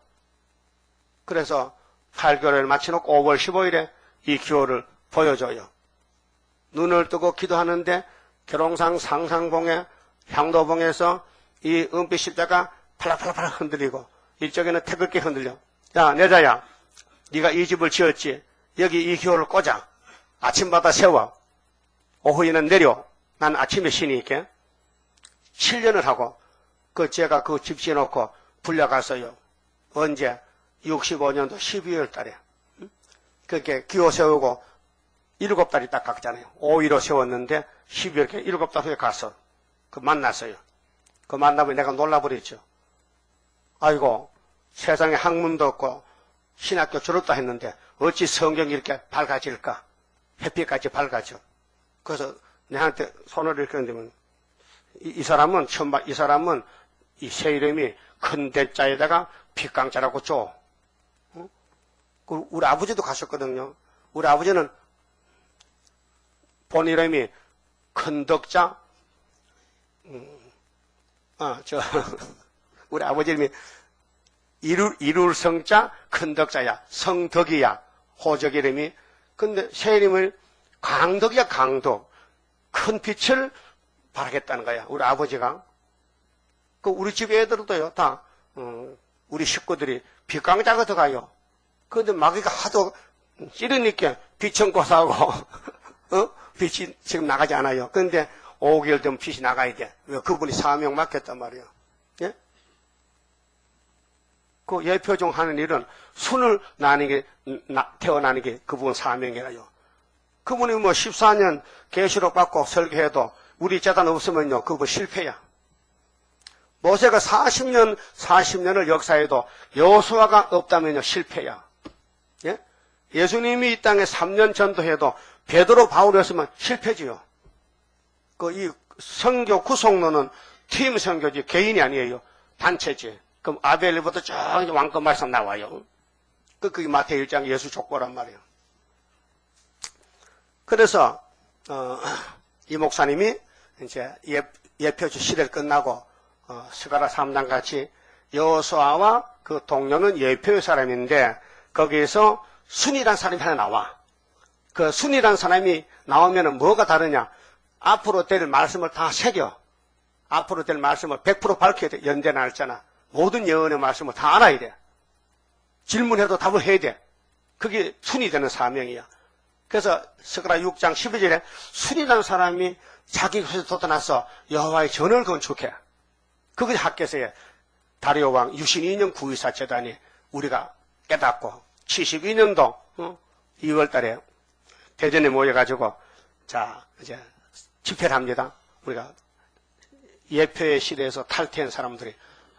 그래서 8개월을 마치놓고 5월 15일에 이 기호를 보여줘요. 눈을 뜨고 기도하는데 계룡산 상상봉에 향도봉에서 이 은빛 십자가 팔락팔락팔락 흔들리고 이쪽에는 태극기 흔들려. 야 내자야 네가 이 집을 지었지. 여기 이 기호를 꽂아. 아침마다 세워. 오후에는 내려. 난 아침에 신이 있게. 7년을 하고 제가 그 집 지어놓고 불려갔어요. 언제? 65년도 12월 달에. 그렇게 기호 세우고 7달이 딱 갔잖아요. 5위로 세웠는데 12월에 7달 후에 가서 만났어요. 그 만나면 내가 놀라버렸죠. 아이고 세상에 학문도 없고 신학교 졸업도 했는데 어찌 성경이 이렇게 밝아질까? 햇빛같이 밝아져. 그래서 내한테 손을 이렇게 흔들면 이 사람은 이 사람은 이 새 이름이 큰 대자에다가 빗강자라고 줘. 우리 아버지도 가셨거든요. 우리 아버지는 본 이름이 큰덕자, 우리 아버지 이름이 이룰성자 큰덕자야. 성덕이야. 호적 이름이. 근데 새 이름을 강덕이야. 강덕. 큰 빛을 발하겠다는 거야. 우리 아버지가. 그 우리 집 애들도요. 다 우리 식구들이 빛광자가 들어가요. 그런데 마귀가 하도 찌르니까 빛은 고사하고 빛이 지금 나가지 않아요. 그런데 5개월 되면 빛이 나가야 돼. 왜? 그분이 사명 맡겼단 말이에요. 예? 그 예표종 하는 일은 순을 나는 게, 태어나는 게 그분 사명이라요. 그분이 뭐 14년 계시록 받고 설교해도 우리 재단 없으면요, 그분 실패야. 모세가 40년을 역사해도 여호수아가 없다면요, 실패야. 예? 예수님이 이 땅에 3년 전도해도 베드로 바울이었으면 실패지요. 이 선교 구속론은 팀 선교지 개인이 아니에요. 단체지. 그럼 아벨리부터 쭉 왕권 말씀 나와요. 그게 마태복음 1장 예수 족보란 말이에요. 그래서 이 목사님이 이제 예표주 시대를 끝나고 스가랴 3장 같이 여호수아와 그 동료는 예표의 사람인데 거기에서 순이란 사람이 하나 나와. 그 순이란 사람이 나오면은 뭐가 다르냐? 앞으로 될 말씀을 다 새겨. 앞으로 될 말씀을 100% 밝혀야 돼. 연대 나왔잖아. 모든 예언의 말씀을 다 알아야 돼. 질문해도 답을 해야 돼. 그게 순이 되는 사명이야. 그래서 스가랴 6장 12절에 순이라는 사람이 자기 곳에서 돋아나서 여호와의 전을 건축해. 그게 학개서에 다리오 왕 유신 2년 924 재단이 우리가 깨닫고 72년도 2월 달에 대전에 모여가지고 자 이제 집회를 합니다. 우리가 예표의 시대에서 탈퇴한 사람들이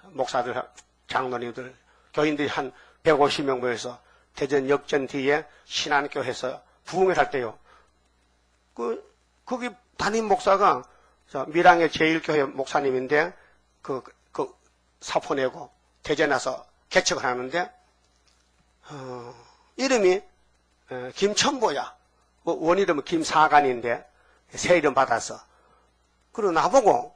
목사들, 장로님들, 교인들이 한 150명 모여서 대전 역전 뒤에 신안교회에서 부흥을 할 때요. 거기 담임 목사가 밀양의 제1교회 목사님인데 그 사포 내고 대전에 와서 개척을 하는데 이름이 김천보야. 원 이름은 김사간인데 새 이름 받아서. 그리고 나보고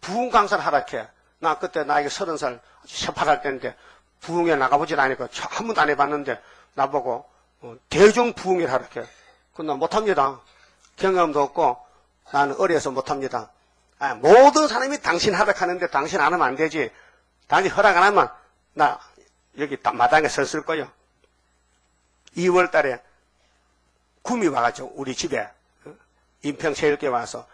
부흥 강사를 하라케. 나 그때 나이가 30살 새파랄 때인데 부흥에 나가보질 않으니까 한 번도 안 해봤는데 나보고 대중 부흥회를 하라케. 그건 나 못합니다. 경험도 없고 나는 어려서 못합니다. 모든 사람이 당신 하락하는데 당신 안 하면 안 되지. 당신 허락 안 하면 나 여기 마당에 섰을 거예요. 2월 달에 구미 와가지고 우리 집에 인평체육회 와서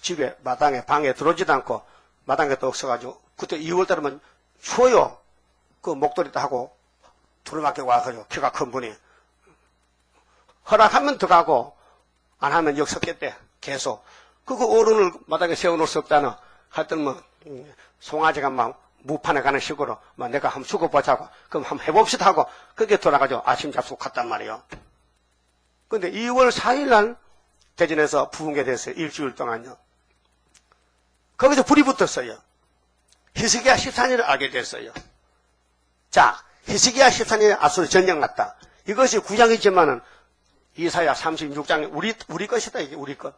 집에 마당에 방에 들어오지도 않고 마당에 또 없어가지고 그때 2월 달에면 추워요. 그 목도리도 하고 두루마기 와가지고 키가 큰 분이 허락하면 들어가고 안 하면 여기 섰겠대. 계속. 그거 어른을 마당에 세워놓을 수 없다나 하여튼 뭐 송아지가 막 무판에 가는 식으로 막 내가 한번 죽어보자고 그럼 한번 해봅시다 하고 그게 돌아가지고 아침 잡수고 갔단 말이에요. 근데 2월 4일 날 대전에서 부흥회 됐어요. 일주일 동안요. 거기서 불이 붙었어요. 히스기야 14년을 알게 됐어요. 자, 히스기야 14년에 아수르 전쟁 났다. 이것이 구장이지만은 이사야 36장이 우리 것이다. 이게 우리 것.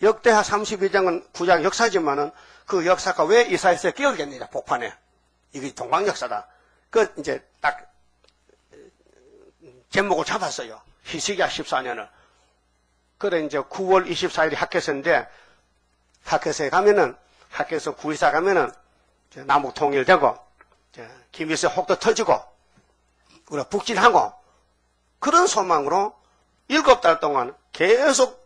역대하 32장은 구장 역사지만은 그 역사가 왜 이사야서에 끼어들겠느냐, 복판에. 이게 동방 역사다. 그 이제 딱 제목을 잡았어요. 히스기야 14년을. 그래 이제 9월 24일이 학교서인데 학교서에 가면은 학교에서 구의사 가면은 남북 통일되고 김일성 혹도 터지고 우리가 북진하고 그런 소망으로 7달 동안 계속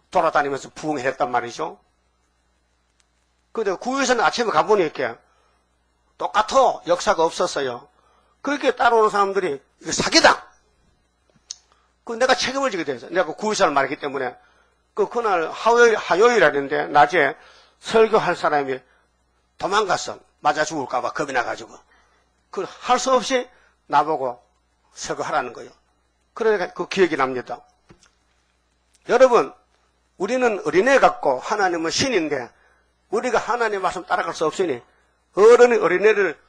돌아다니면서 부흥했단 말이죠. 근데 구의사는 아침에 가보니까 똑같아. 역사가 없었어요. 그렇게 따라오는 사람들이 이거 사기다. 그 내가 책임을 지게 돼서 내가 구의사를 말했기 때문에 그날 화요일이라는데 낮에 설교할 사람이 도망갔어. 맞아 죽을까봐 겁이 나가지고. 할 수 없이 나보고 설교하라는 거예요. 그러니까 그 기억이 납니다. 여러분, 우리는 어린애 같고 하나님은 신인데 우리가 하나님의 말씀 따라갈 수 없으니 어른이 어린애를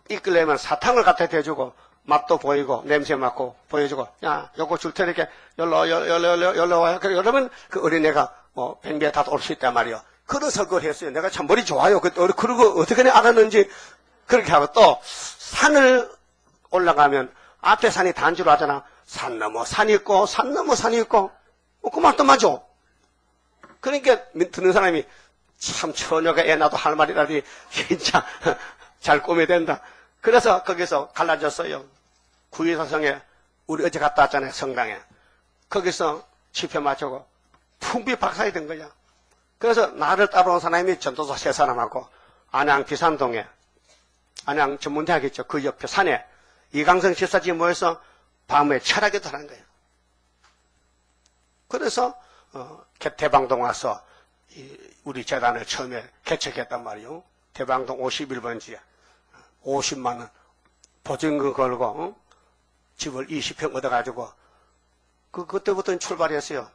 이끌려면 사탕을 갖다 대주고 맛도 보이고 냄새 맡고 보여주고 야 요거 줄 테니까 열로 와요. 그러면 그 어린애가 뭐 100m 다 올 수 있단 말이요. 그래서 그걸 했어요. 내가 참 머리 좋아요. 그리고 어떻게 알았는지 그렇게 하고 또 산을 올라가면 앞에 산이 단지로 하잖아. 산 넘어 산이 있고 산 넘어 산이 있고 그 말도 맞아. 그러니까 듣는 사람이 참 처녀가 애 낳아도 할 말이라니 진짜 잘 꾸며댄다. 그래서 거기서 갈라졌어요. 구의사성에 우리 어제 갔다 왔잖아요. 성당에. 거기서 집회 마치고 풍비박산이 된 거야. 그래서 나를 따라온 사람이 전도사 세 사람하고 안양 비산동에 안양 전문대학 있죠. 그 옆에 산에 이강성 집사지 모여서 밤에 철학기도 하는 거예요. 그래서 대방동 와서 우리 재단을 처음에 개척했단 말이에요. 대방동 51번지에 50만 원 보증금 걸고 집을 20평 얻어가지고 그때부터 출발했어요.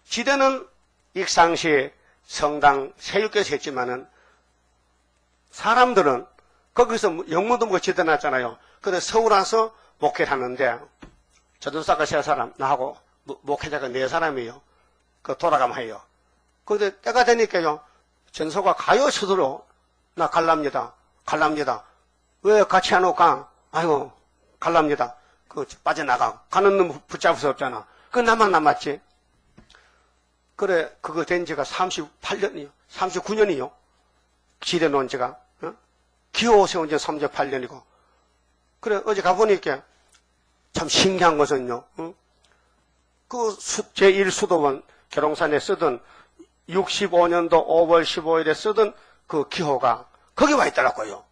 지대는 익상시 성당 세육교에서 했지만은 사람들은 거기서 영문도 뭐 지대 났잖아요. 그래서 서울 와서 목회를 하는데 전도사가 세 사람 나하고 목회자가 네 사람이에요. 그 돌아가면 해요. 근데 때가 되니까요. 전소가 가요 서두로 나 갈랍니다. 왜 같이 안 올까? 아이고 갈랍니다. 그 빠져나가. 가는 놈 붙잡을 수 없잖아. 그 나만 남았지. 그래 그거 된 지가 38년이요. 39년이요. 지대 놓은 지가. 기호 세운 지 38년이고. 그래 어제 가보니까 참 신기한 것은요. 그 제1수도원 계룡산에 쓰던 65년도 5월 15일에 쓰던 그 기호가 거기 와 있더라고요.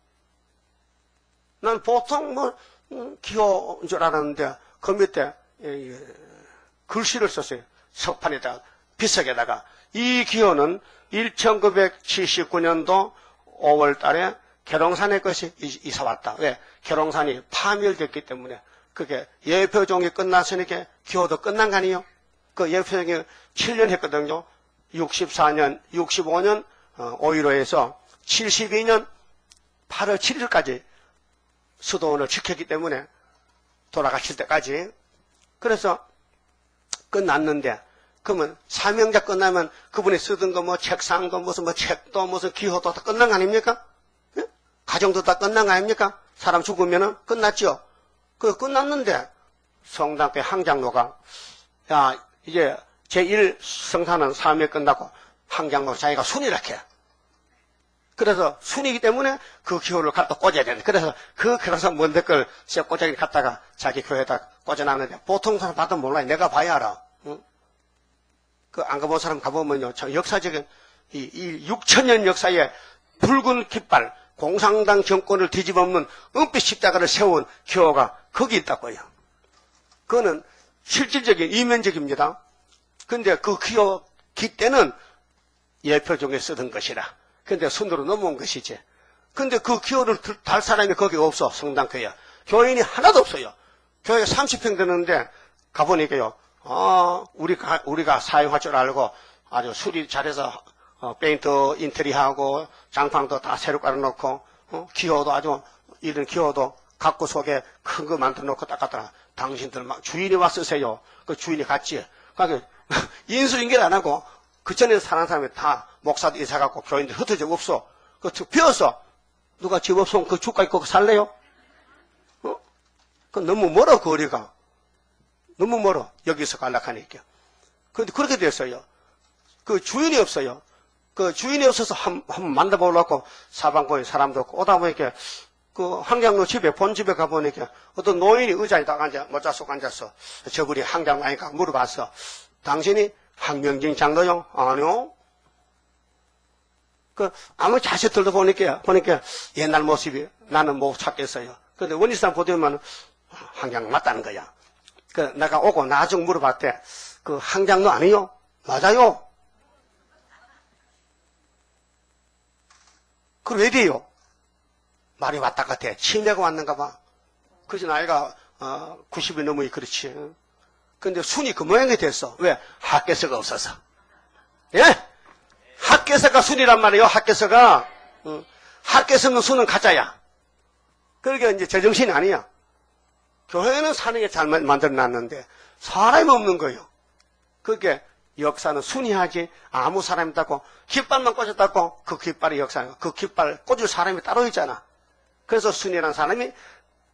난 보통 기호인 줄 알았는데 그 밑에 글씨를 썼어요. 석판에다가 비석에다가 이 기호는 1979년도 5월 달에 계룡산의 것이 이사 왔다. 왜? 계룡산이 파멸됐기 때문에 그게 예표종이 끝났으니까 기호도 끝난 거 아니에요? 그 예표종이 7년 했거든요. 64년, 65년 5.15에서 72년 8월 7일까지 수도원을 지켰기 때문에 돌아가실 때까지. 그래서 끝났는데 그러면 사명자 끝나면 그분이 쓰던 거 뭐 책상도 무슨 뭐 책도 무슨 기호도 다 끝난 거 아닙니까? 예? 가정도 다 끝난 거 아닙니까? 사람 죽으면은 끝났죠. 그 끝났는데 성당교 항장로가 야 이제 제1성사는 사명이 끝나고 항장로 자기가 순이렇게. 그래서 순이기 때문에 그 기호를 갖다 꽂아야 되는데 그래서 먼 댓글 쇠꼬쟁이 갖다가 자기 교회에다 꽂아놨는데 보통 사람 봐도 몰라요. 내가 봐야 알아. 응? 그 안 가본 사람 가보면요. 참 역사적인 이 6천년 역사에 붉은 깃발 공산당 정권을 뒤집어엎는 은빛 십자가를 세운 기호가 거기 있다고요. 그거는 실질적인 이면적입니다. 근데 그 기호 기때는 예표종에 쓰던 것이라. 근데 순으로 넘어온 것이지. 근데 그 기호를 달 사람이 거기 없어. 성당교회. 교인이 하나도 없어요. 교회가 30평 되는데 가보니까요. 우리가 사용할 줄 알고 아주 수리 잘해서 페인트 인테리어하고 장판도 다 새로 깔아놓고 기호도 아주 이런 기호도 갖고 속에 큰 거 만들어놓고 딱 갖다가 당신들 막 주인이 와 쓰세요. 그 주인이 갔지. 그러니까 인수인계를 안 하고 그 전에 사는 사람이 다 목사도 이사가고 교인들 흩어져 없어. 그 비었어. 누가 집 없으면 그 주가 있고 살래요? 그 너무 멀어 거리가. 너무 멀어. 여기서 갈락하니까. 그런데 그렇게 됐어요. 그 주인이 없어요. 그 주인이 없어서 한번 만나보려고 사방고에 사람도 없고 오다 보니까 그 항장로 집에 본집에 가보니까 어떤 노인이 의자에 딱 앉아 모자 속 앉았어. 저분이 항장 아니까 물어봤어. 당신이 항명진 장로요? 아니요. 그 아무 자세 들다 보니까 옛날 모습이 나는 못 찾겠어요. 근데 원리상 보더만 항장 맞다는 거야. 그 내가 오고 나중 물어봤대. 그 항장로 아니요? 맞아요. 그럼 왜 돼요? 말이 왔다 갔다. 치매가 왔는가 봐. 그래서 나이가 90이 넘으니 그렇지. 근데 순이 그 모양이 됐어. 왜? 학교서가 없어서. 예? 학교서가 순이란 말이에요. 학교서가. 학교서는 순은 가짜야. 그러니까 이제 제정신이 아니야. 교회는 사는 게 잘 만들어놨는데 사람이 없는 거예요. 그게 역사는 순위하지 아무 사람이 있다고 깃발만 꽂았다고 그 깃발이 역사는 그 깃발 꽂을 사람이 따로 있잖아. 그래서 순위라는 사람이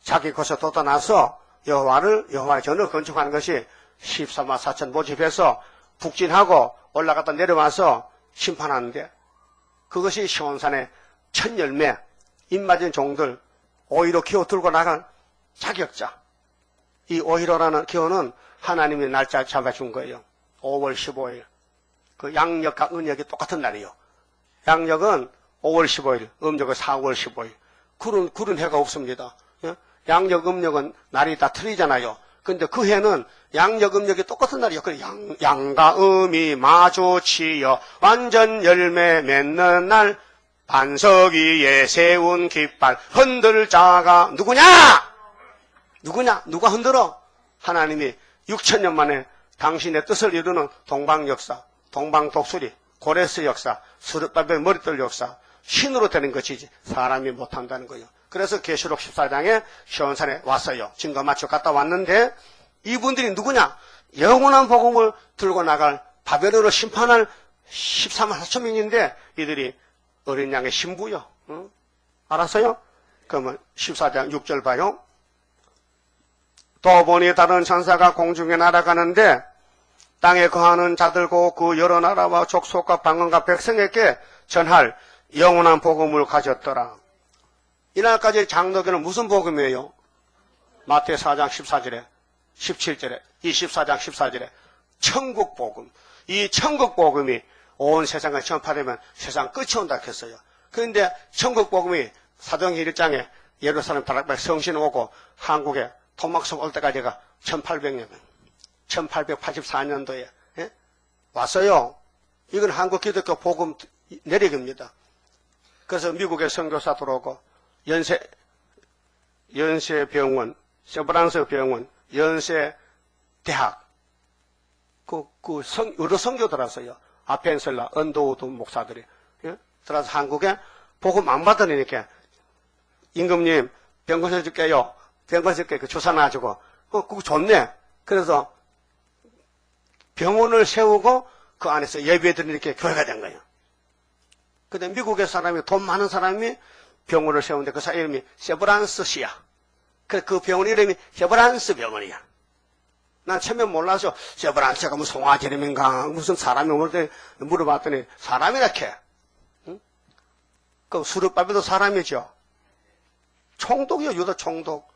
자기 곳에 돋아나서 여호와의 전을 건축하는 것이 14만 4천 모집해서 북진하고 올라갔다 내려와서 심판하는데 그것이 시온산의 첫 열매 입맞은 종들 오히려 기호 들고 나간 자격자. 이 오히려라는 기호는 하나님이 날짜 잡아준 거예요. 5월 15일. 그 양력과 음력이 똑같은 날이에요. 양력은 5월 15일, 음력은 4월 15일. 구른 해가 없습니다. 양력, 음력은 날이 다 틀리잖아요. 근데 그 해는 양력, 음력이 똑같은 날이에요. 그래, 양과 음이 마주치여 완전 열매 맺는 날 반석 위에 세운 깃발 흔들 자가 누구냐? 누가 흔들어? 하나님이 6천년 만에 당신의 뜻을 이루는 동방 역사, 동방 독수리, 고레스 역사, 스룹바벨 머리털 역사, 신으로 되는 것이지 사람이 못한다는 거예요. 그래서 계시록 14장에 시온산에 왔어요. 증거 맞춰 갔다 왔는데 이분들이 누구냐? 영원한 복음을 들고 나갈 바벨론을 심판할 14만 4천 명인데 이들이 어린 양의 신부요. 응? 알았어요? 그러면 14장 6절 봐요. 또 보니 다른 천사가 공중에 날아가는데 땅에 거하는 자들고 그 여러 나라와 족속과 방언과 백성에게 전할 영원한 복음을 가졌더라. 이날까지 장로교는 무슨 복음이에요? 마태오 4장 14절에 17절에 24장 14절에 천국 복음. 이 천국 복음이 온 세상을 전파되면 세상 끝이 온다 했어요. 그런데 천국 복음이 사도행전 1장에 예루살렘 다락방 성신 오고 한국에 토막성 올 때까지가 1800년, 1884년도에 왔어요. 이건 한국 기독교 복음 내리기입니다. 그래서 미국의 선교사 들어오고 연세병원, 세브란스 병원, 연세대학 여러 선교 들어왔어요. 아펜셀라, 언더우드 목사들이 들어와서 한국에 복음 안 받으니까 임금님 병원 해줄게요. 병원 해줄게 그 조사 놔주고 그거 좋네. 그래서 병원을 세우고 그 안에서 예배드리는 게 교회가 된 거예요. 근데 미국의 사람이 돈 많은 사람이 병원을 세우는데 그 사람 이름이 세브란스시야. 그 병원 이름이 세브란스 병원이야. 난 처음에 몰라서 세브란스가 무슨 송아지름인가 무슨 사람이 올 때 물어봤더니 사람이라 캐. 응? 그 수르바벨도 사람이죠. 총독이요. 유다 총독.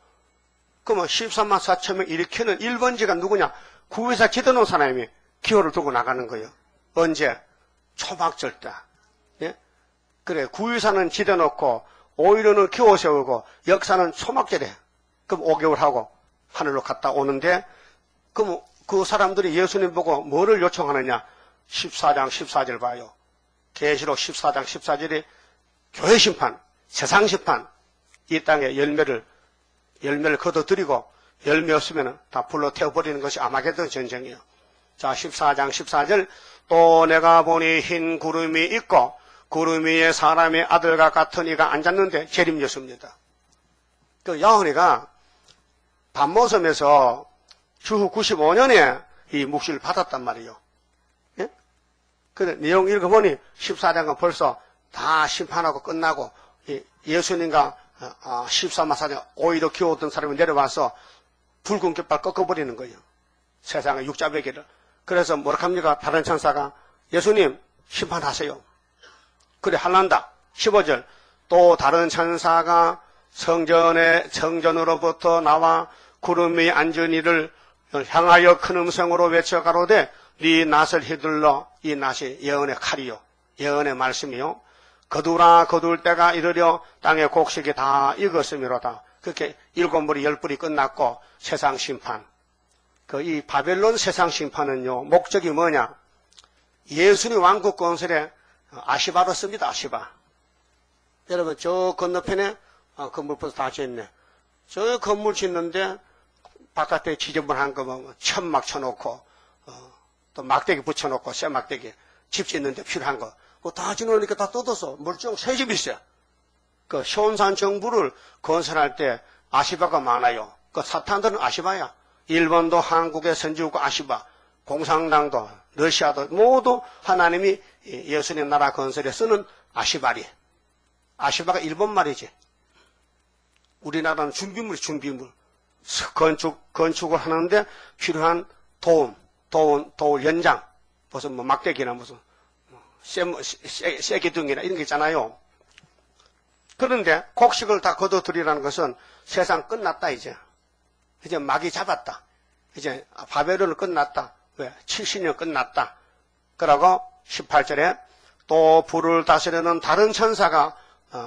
그러면 14만 4천 명 일으키는 1번지가 누구냐? 구의사 지도놓은 사람이 기호를 두고 나가는 거예요. 언제? 초막절 때. 예? 그래 구의사는 지도놓고 오히려는 기호 세우고 역사는 초막절에 그럼 5개월 하고 하늘로 갔다 오는데 그럼 그 사람들이 예수님 보고 뭐를 요청하느냐? 14장 14절 봐요. 계시록 14장 14절이 교회 심판, 세상 심판, 이 땅에 열매를 거둬들이고 열매 없으면 다 불로 태워버리는 것이 아마게돈 전쟁이에요. 자, 14장 14절 또 내가 보니 흰 구름이 있고 구름 위에 사람의 아들과 같은 이가 앉았는데 재림 예수입니다. 그 야혼이가 반모섬에서 주후 95년에 이 묵시를 받았단 말이에요. 예? 근데 내용 읽어보니 14장은 벌써 다 심판하고 끝나고 예수님과 14만 4년 오히려 기어오던 사람이 내려와서 붉은 깃발 꺾어버리는 거예요. 세상의 육자배기를. 그래서 뭐라 합니까? 다른 천사가 예수님 심판하세요. 그래 할란다. 15절 또 다른 천사가 성전으로부터 나와 구름 위에 앉은 이를 향하여 큰 음성으로 외쳐 가로되 네 낫을 휘둘러. 이 낫이 예언의 칼이요 예언의 말씀이요 거둘 때가 이르려 땅의 곡식이 다 익었음이로다. 그렇게 7물이 10불이 끝났고 세상 심판. 이 바벨론 세상 심판은요 목적이 뭐냐? 예수님 왕국 건설에 아시바로 씁니다. 아시바. 여러분 저 건너편에 건물 벌써 다 짓네. 저 건물 짓는데 바깥에 지저분한 거 뭐 천막 쳐놓고 또 막대기 붙여놓고 쇠 막대기 집 짓는데 필요한 거 다 짓놓으니까 다 뜯어서 물정 새 집이 있어요. 그 시온산 정부를 건설할 때 아시바가 많아요. 그 사탄들은 아시바야. 일본도 한국의 선지국가 아시바, 공산당도 러시아도 모두 하나님이 예수님 나라 건설에 쓰는 아시바리. 아시바가 일본 말이지. 우리나라는 준비물이 준비물. 건축을 하는데 필요한 도움 연장, 무슨 뭐 막대기나 무슨 쇠기둥이나 이런 게 있잖아요. 그런데 곡식을 다 거둬들이라는 것은 세상 끝났다 이제 막이 잡았다. 이제 바벨론은 끝났다. 왜? 70년 끝났다. 그러고 18절에 또 불을 다스리는 다른 천사가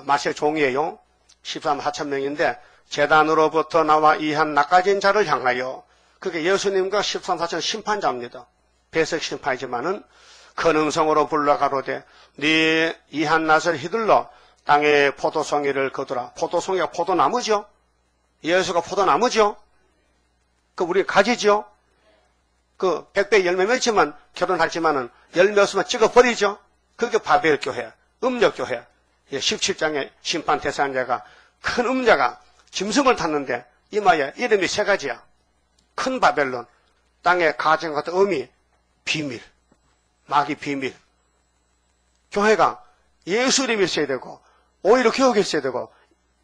마세 종이에요. 13만 4천 명인데 제단으로부터 나와 이한 낚아진 자를 향하여, 그게 예수님과 13만 4천 심판자입니다. 배석 심판이지만은 근흥성으로 불러가로되 네 이한 낫을 휘둘러 땅에 포도송이를 거두라. 포도송이가 포도나무죠. 예수가 포도나무죠. 그 우리 가지죠. 그 100배 열매 맺지만 결혼하지만은 열매 없으면 찍어버리죠. 그게 바벨 교회, 음력 교회. 17장의 심판 대상자가 큰 음자가 짐승을 탔는데 이마에 이름이 세 가지야. 큰 바벨론, 땅에 가정 같은 의미, 비밀, 마귀 비밀. 교회가 예수 이름이 있어야 되고 오히려 교육이 있어야 되고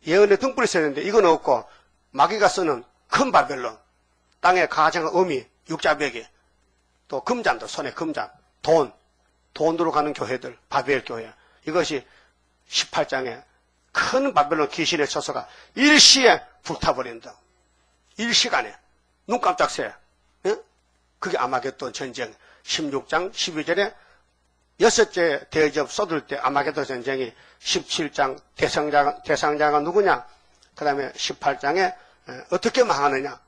예언의 등불이 있어야 되는데 이건 없고 마귀가 쓰는 큰 바벨론, 땅의 가정의 의미, 육자벽이, 또 금잔도, 손에 금잔, 돈으로 가는 교회들, 바벨 교회. 이것이 18장에 큰 바벨론 귀신의 처소가 일시에 불타버린다. 일시간에. 눈 깜짝 새. 예? 그게 아마겟돈 전쟁. 16장 12절에 여섯째 대접 쏟을 때 아마겟돈 전쟁이 17장 대상자가 누구냐? 그 다음에 18장에 어떻게 망하느냐?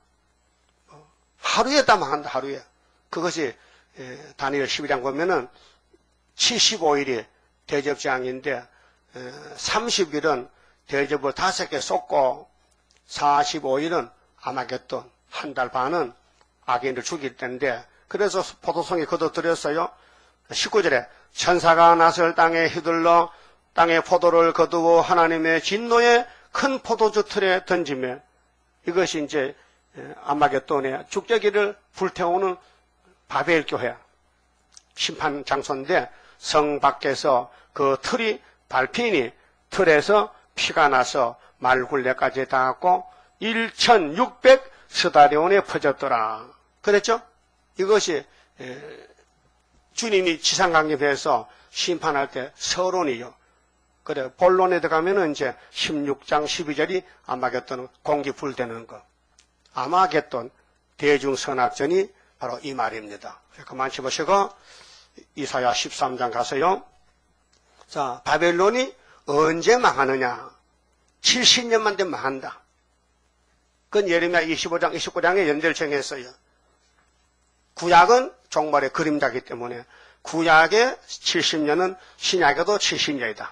하루에 다 망한다, 하루에. 그것이 다니엘 12장 보면은 75일이 대접장인데 30일은 대접을 5개 쏟고 45일은 아마겟돈, 한 달 반은 악인을 죽일 때인데, 그래서 포도송이 거둬들였어요. 19절에 천사가 낫을 땅에 휘둘러 땅에 포도를 거두어 하나님의 진노의 큰 포도주 틀에 던지며, 이것이 이제 아마겟돈의 축제기를 불태우는 바벨 교회 심판 장소인데, 성 밖에서 그 틀이 밟히니 틀에서 피가 나서 말굴레까지 닿았고 1600 스다리온에 퍼졌더라. 그랬죠? 이것이 주님이 지상강림해서 심판할 때 서론이요. 그래, 본론에 들어가면은 이제 16장 12절이 아마겟돈 공기 불대는 거. 아마겟돈 대중선악전이 바로 이 말입니다. 그만 씹으시고 이사야 13장 가서요. 자, 바벨론이 언제 망하느냐? 70년만 되면 망한다. 그건 예레미야 25장, 29장에 연대를 정했어요. 구약은 종말의 그림자이기 때문에 구약의 70년은 신약에도 70년이다.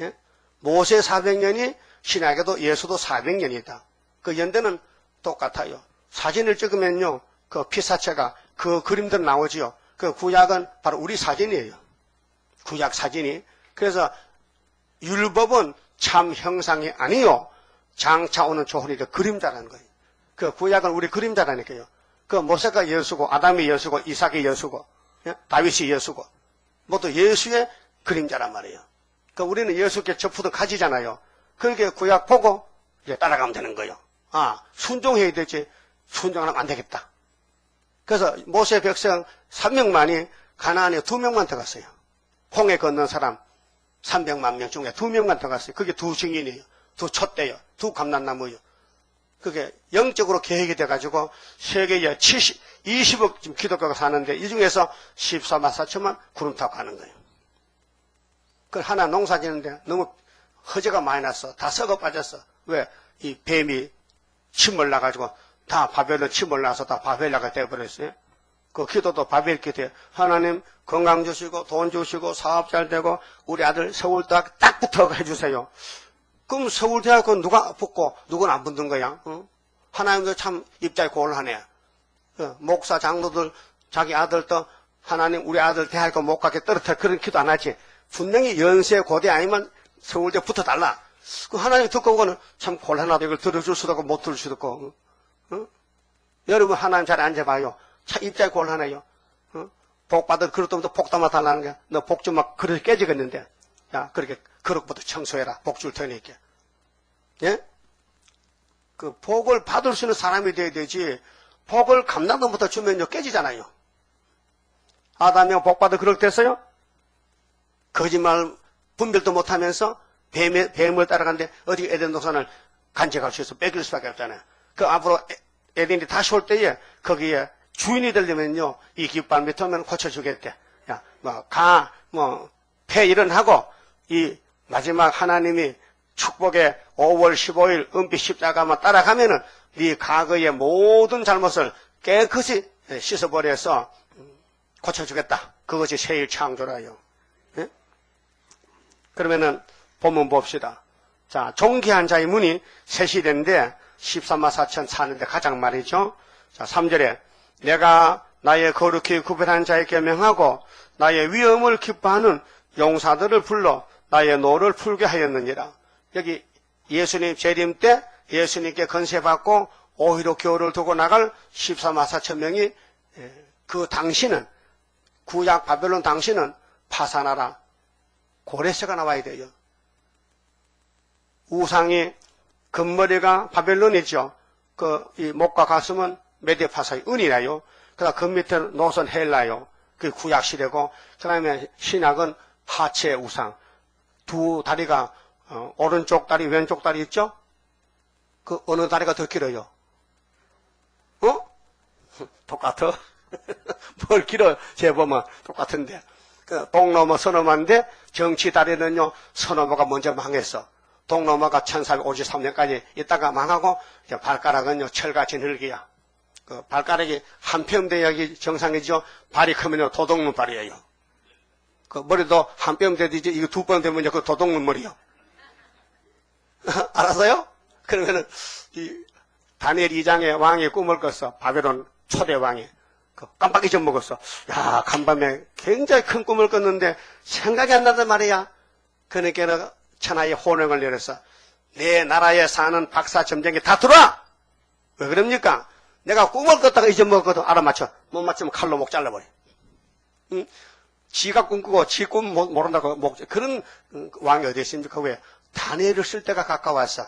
예? 모세 400년이 신약에도 예수도 400년이다. 그 연대는 똑같아요. 사진을 찍으면요, 그 피사체가 그 그림들 나오지요. 그 구약은 바로 우리 사진이에요. 구약 사진이. 그래서 율법은 참 형상이 아니요, 장차 오는 조혼이 그림자라는 거예요. 그 구약은 우리 그림자라니까요. 그 모세가 예수고 아담이 예수고 이삭이 예수고 다윗이 예수고 모두 예수의 그림자란 말이에요. 그 우리는 예수께 접붙은 가지잖아요. 그렇게 구약 보고 이제 따라가면 되는 거예요. 아, 순종해야 되지 순종 안 하면 안 되겠다. 그래서 모세 백성 3명만이 가나안에 2명만 들어갔어요. 홍해 건넌 사람 300만 명 중에 2명만 들어갔어요. 그게 2증인이에요. 2촛대요. 2감람나무요. 그게 영적으로 계획이 돼가지고 세계에 20억 지금 기독교가 사는데 이 중에서 14만 4천만 구름 타고 가는 거예요. 그 하나 농사 지는데 너무 허재가 많이 났어. 다 썩어 빠졌어. 왜? 이 뱀이 침을 나가지고 다 바벨론 침을 나서 다 바벨라가 되어버렸어요. 그 기도도 바벨 기도에 하나님 건강 주시고 돈 주시고 사업 잘 되고 우리 아들 서울대학 딱 붙어 해주세요. 그럼 서울대학 누가 붙고 누구는 안 붙는 거야? 어? 하나님도 참 입장이 곤란해. 목사 장로들 자기 아들도 하나님 우리 아들 대학교 못 가게 떨어뜨려 그런 기도 안 하지. 분명히 연세 고대 아니면 서울대 붙어달라. 그 하나님 듣고 오고는 참 곤란하다. 이걸 들어줄 수도 없고 못 들을 수도 없고. 여러분 하나님 자리에 앉아봐요. 차 입장이 곤란해요. 복 받을 그릇부터 복담아 달라는 게, 너 복 좀 막 그릇이 깨지겠는데. 야, 그렇게 그릇부터 청소해라. 복 줄 테니까. 예? 그 복을 받을 수 있는 사람이 돼야 되지, 복을 감당도부터 주면요, 깨지잖아요. 아담이 복 받을 그릇 됐어요? 거짓말 분별도 못하면서 뱀을 따라가는데 어디 에덴 동산을 간직할 수 있어 뺏길 수밖에 없잖아요. 그 앞으로 에덴이 다시 올 때에 거기에 주인이 되려면요, 이 깃발 밑으면 고쳐주겠대. 야, 폐 이런 하고, 이 마지막 하나님이 축복의 5월 15일 은빛 십자가만 따라가면은 네 과거의 모든 잘못을 깨끗이 씻어버려서 고쳐주겠다. 그것이 새일 창조라요. 예? 그러면은 본문 봅시다. 자, 존귀한 자의 문이 셋이 되는데 13만 4천 사는데 가장 말이죠. 자, 3절에 내가 나의 거룩히 구별한 자에게 명하고 나의 위엄을 기뻐하는 용사들을 불러 나의 노를 풀게 하였느니라. 여기 예수님 재림 때 예수님께 건세받고 오히려 교를 두고 나갈 14만 4천 명이, 그 당시는, 구약 바벨론 당시는 파산하라 고레스가 나와야 돼요. 우상이 금머리가 바벨론이죠. 이 목과 가슴은 메데파사의 은이라요. 그다음 그 밑에는 노선 헬라요. 그 구약 시대고, 그다음에 신약은 하체 우상. 두 다리가 오른쪽 다리, 왼쪽 다리 있죠? 그 어느 다리가 더 길어요? 똑같아. 뭘 길어? 재보면 똑같은데. 동로모 서너마인데 정치 다리는요, 서너모가 먼저 망했어. 동로모가 1453년까지 있다가 망하고, 발가락은요, 철같이 늙기야. 발가락이 한 뼘 돼야지 정상이죠. 발이 크면요, 도둑놈 발이에요. 머리도 한 뼘 되듯이 이거 두 뼘 되면 그 도둑놈 머리요. 알았어요? 그러면은 이 다니엘 2장의 왕이 꿈을 꿨어. 바벨론 초대 왕이. 깜빡 잊어먹었어. 야, 간밤에 굉장히 큰 꿈을 꿨는데 생각이 안 나단 말이야. 그러니까 천하의 호령을 내렸어. 내 나라에 사는 박사 점쟁이 다 들어와! 왜 그럽니까? 내가 꿈을 꿨다가 잊어먹었거든. 알아맞혀. 못 맞추면 칼로 목 잘라버려. 응? 지가 꿈꾸고 지 꿈 모른다고 그런 왕이 어디 있습니까? 왜? 다니엘을 쓸 때가 가까웠어.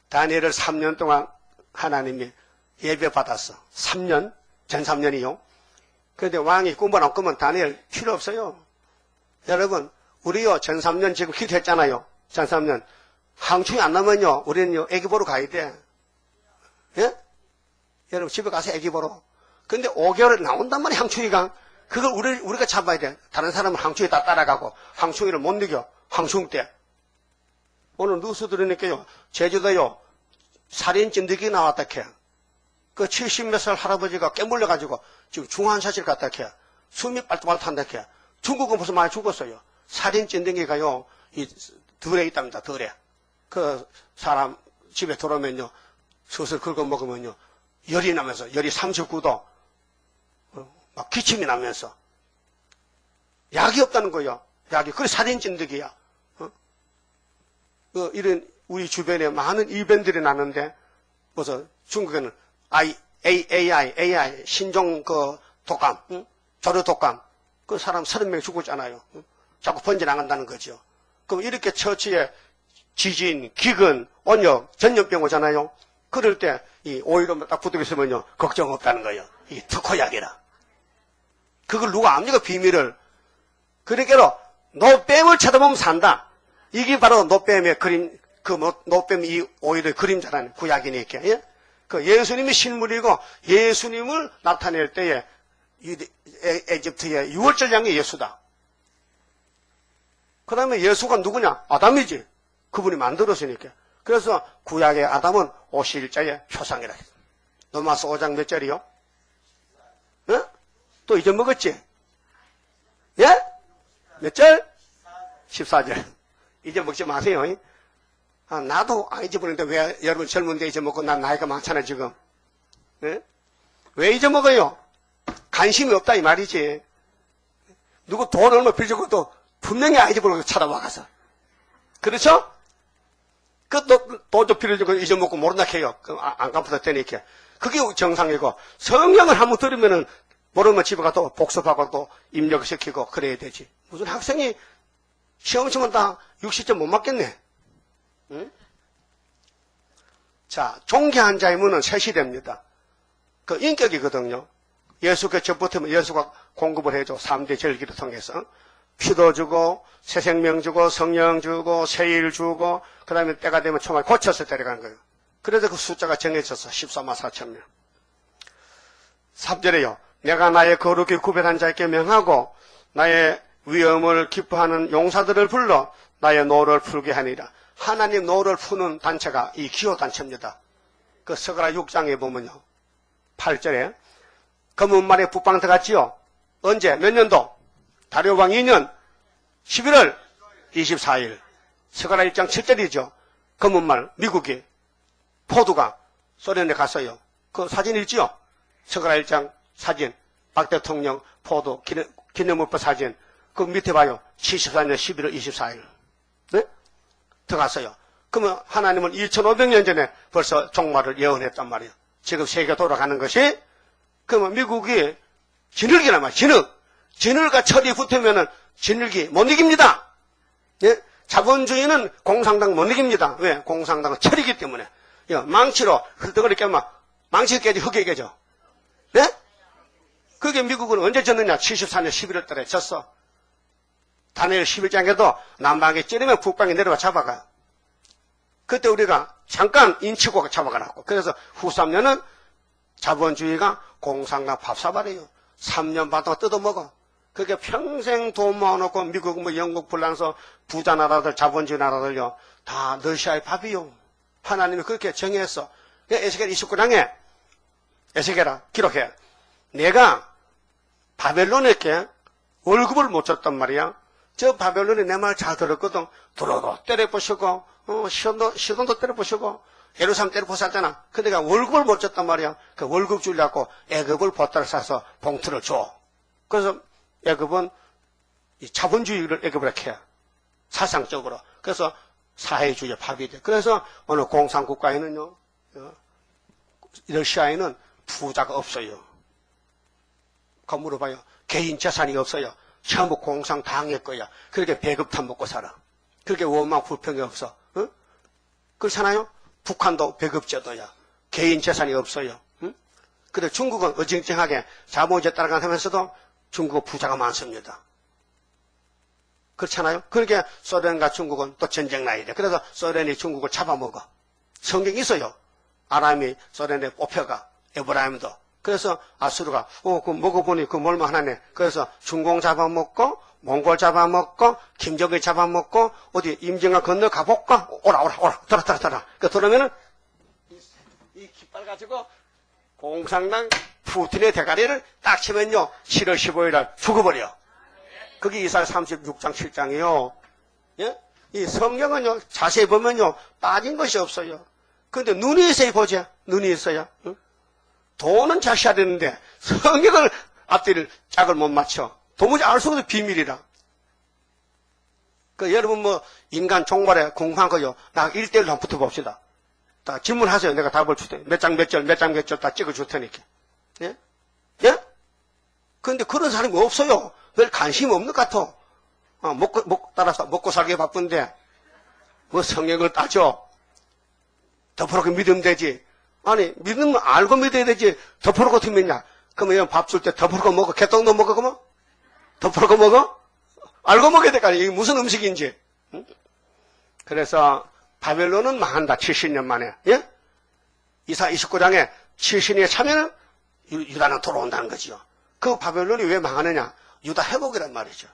다니엘을 3년 동안 하나님이 예배 받았어. 3년? 전 3년이요. 그런데 왕이 꿈을 안 꾸면 다니엘 필요 없어요. 여러분, 우리요, 전 3년 지금 기도했잖아요. 전 3년. 항충이 안 나면요, 우리는요, 애기 보러 가야 돼. 예? 여러분, 집에 가서 애기 보러. 근데 5개월에 나온단 말이야, 항충이가. 그걸 우리가 잡아야 돼. 다른 사람은 항충이 다 따라가고, 항충이를 못 이겨. 항충 때. 오늘 뉴스 들으니까요, 제주도요, 살인 찐득이 나왔다 캐. 그 70몇 살 할아버지가 깨물려가지고 지금 중환자실 갔다 캐. 숨이 빨딱빨딱한다 캐. 중국은 벌써 많이 죽었어요. 살인 찐득이가요, 이 덜에 있답니다, 덜에. 그 사람 집에 들어오면요, 슬슬 긁어 먹으면요, 열이 나면서, 열이 39도, 막 기침이 나면서. 약이 없다는 거예요. 약이. 그게 살인 찐득이야. 이런 우리 주변에 많은 이벤트들이 나는데, 그래서 중국에는 AI, 신종 독감, 조류 독감, 그 사람 30명 죽었잖아요. 자꾸 번져나간다는 거죠. 그럼 이렇게 처치에 지진, 기근, 온역, 전염병 오잖아요. 그럴 때, 이 오이로 딱 붙어 있으면요, 걱정 없다는 거예요. 이게 특효약이라. 그걸 누가 압니까, 비밀을. 그러니까, 노뱀을 쳐다보면 산다. 이게 바로 노뱀의 그림, 노뱀 이 오히려 그림자라는 구약이니까, 예? 그 예수님이 실물이고, 예수님을 나타낼 때에, 에집트의 6월절 양이 예수다. 그 다음에 예수가 누구냐? 아담이지. 그분이 만들었으니까. 그래서 구약의 아담은 오실자의 표상이라 했어. 로마서 5장 몇 절이요? 예? 또 잊어먹었지? 예? 몇 절? 14절. 잊어먹지 마세요. 나도 안 잊어버리는데 왜 여러분 젊은데 잊어먹고 난 나이가 많잖아 지금. 예? 왜 잊어먹어요? 관심이 없다 이 말이지. 누구 돈 얼마 빌려줘도 분명히 안 잊어버리고 찾아와가서. 그렇죠? 그 돈 좀 빌려주고 잊어먹고 모른다 해요. 안 갚아도 되니까. 그게 정상이고, 성경을 한번 들으면은 모르면 집에 가서 복습하고 또 입력시키고 그래야 되지. 무슨 학생이 시험 치면 다 60점 못 맞겠네. 응? 자, 존귀한 자의 문은 셋이 됩니다. 그 인격이거든요. 예수께 접붙으면 예수가 공급을 해줘. 3대 절기를 통해서. 피도 주고, 새 생명 주고, 성령 주고, 새일 주고, 그 다음에 때가 되면 총알 고쳐서 데려가는 거예요. 그래서 그 숫자가 정해져서 14만 4천 명. 3절에요. 내가 나의 거룩히 구별한 자에게 명하고, 나의 위엄을 기뻐하는 용사들을 불러, 나의 노를 풀게 하니라. 하나님 노를 푸는 단체가 이 기호단체입니다. 그 서가라 6장에 보면요. 8절에 검은말에 북방 들어갔지요. 언제? 몇 년도? 다리오왕 2년 11월 24일. 서가라 1장 7절이죠. 검은말 미국이 포도가 소련에 갔어요. 그 사진 있지요? 서가라 1장 사진. 박 대통령 포도 기념물법 사진. 그 밑에 봐요. 74년 11월 24일. 네? 들어갔어요. 그러면 하나님은 2500년 전에 벌써 종말을 예언했단 말이에요. 지금 세계가 돌아가는 것이, 그러면 미국이 진흙이란 말이에요. 진흙과 철이 붙으면은 진흙이 못 이깁니다. 예? 자본주의는 공산당 못 이깁니다. 왜? 공산당은 철이기 때문에. 망치로 흙덩어리 깨면 망치 깨지 흙이 깨져. 네? 그게 미국은 언제 졌느냐? 74년 11월 달에 졌어. 다니엘 11장에도 남방에 찌르면 북방에 내려와 잡아가. 그때 우리가 잠깐 인치고 잡아가라고. 그래서 후 3년은 자본주의가 공산당 밥 사발이에요. 3년 받다가 뜯어먹어. 그게 평생 돈 모아놓고 미국, 영국, 불란서 부자 나라들, 자본주의 나라들요. 다 러시아의 밥이요. 하나님이 그렇게 정했어. 에스겔 29장에 에스겔아 기록해. 내가 바벨론에게 월급을 못 줬단 말이야. 저 바벨론이 내 말 잘 들었거든. 도로도 때려부시고, 시돈도 때려부시고, 예루살렘 때려부쌌잖아. 근데 내가 월급을 못 줬단 말이야. 그 월급 주려고 애굽을 보따를 싸서 봉투를 줘. 그래서 애굽은 이 자본주의를 애굽을 이렇게 해. 사상적으로. 그래서 사회주의 파괴 돼. 그래서 어느 공산국가에는요, 러시아에는 부자가 없어요. 그 물어봐요. 개인 재산이 없어요. 전부 공산당의 거야. 그렇게 배급탄 먹고 살아. 그렇게 원망 불평이 없어. 응? 그렇잖아요? 북한도 배급제도야. 개인 재산이 없어요. 응? 근데 중국은 어징징하게 자본주의 따라가면서도 중국은 부자가 많습니다. 그렇잖아요? 그렇게 소련과 중국은 또 전쟁 나야 돼. 그래서 소련이 중국을 잡아먹어. 성경이 있어요. 아람이 소련에 뽑혀가. 에브라임도. 그래서 아수르가 그 먹어보니 그 뭘만 하나네. 그래서 중공 잡아먹고 몽골 잡아먹고 김정일 잡아먹고 어디 임정아 건너 가볼까? 오라 돌아. 그 돌아면은 이 깃발 가지고 공산당 푸틴의 대가리를 딱 치면요 7월 15일 날 죽어버려. 그게 이사야 36장 7장이요. 예? 이 성경은요 자세히 보면요 빠진 것이 없어요. 근데 눈이 있어야 보죠. 눈이 있어야. 응? 돈은 자셔야 되는데 성경을 앞뒤를 짝을 못 맞춰. 도무지 알 수 없는 비밀이라. 그 여러분 인간 종말에 궁금한 거요. 나 1대1로 한번 붙어봅시다. 다 질문하세요. 내가 답을 줄 테니까. 몇 장 몇 절 다 찍어줄 테니까. 예? 예? 근데 그런 사람이 없어요. 별 관심 없는 것 같아. 따라서 먹고 살기 바쁜데 성경을 따져. 덮어놓고 믿으면 되지. 아니, 믿으면 알고 믿어야 되지. 덮어놓고 믿냐? 그러면 밥 줄 때 덮어놓고 먹어. 개똥도 먹어, 그러면? 덮어놓고 먹어? 알고 먹어야 될거 아니야. 이게 무슨 음식인지. 응? 그래서 바벨론은 망한다. 70년 만에. 예? 이사 29장에 70년에 차면은 유다는 돌아온다는 거지요. 그 바벨론이 왜 망하느냐? 유다 회복이란 말이죠.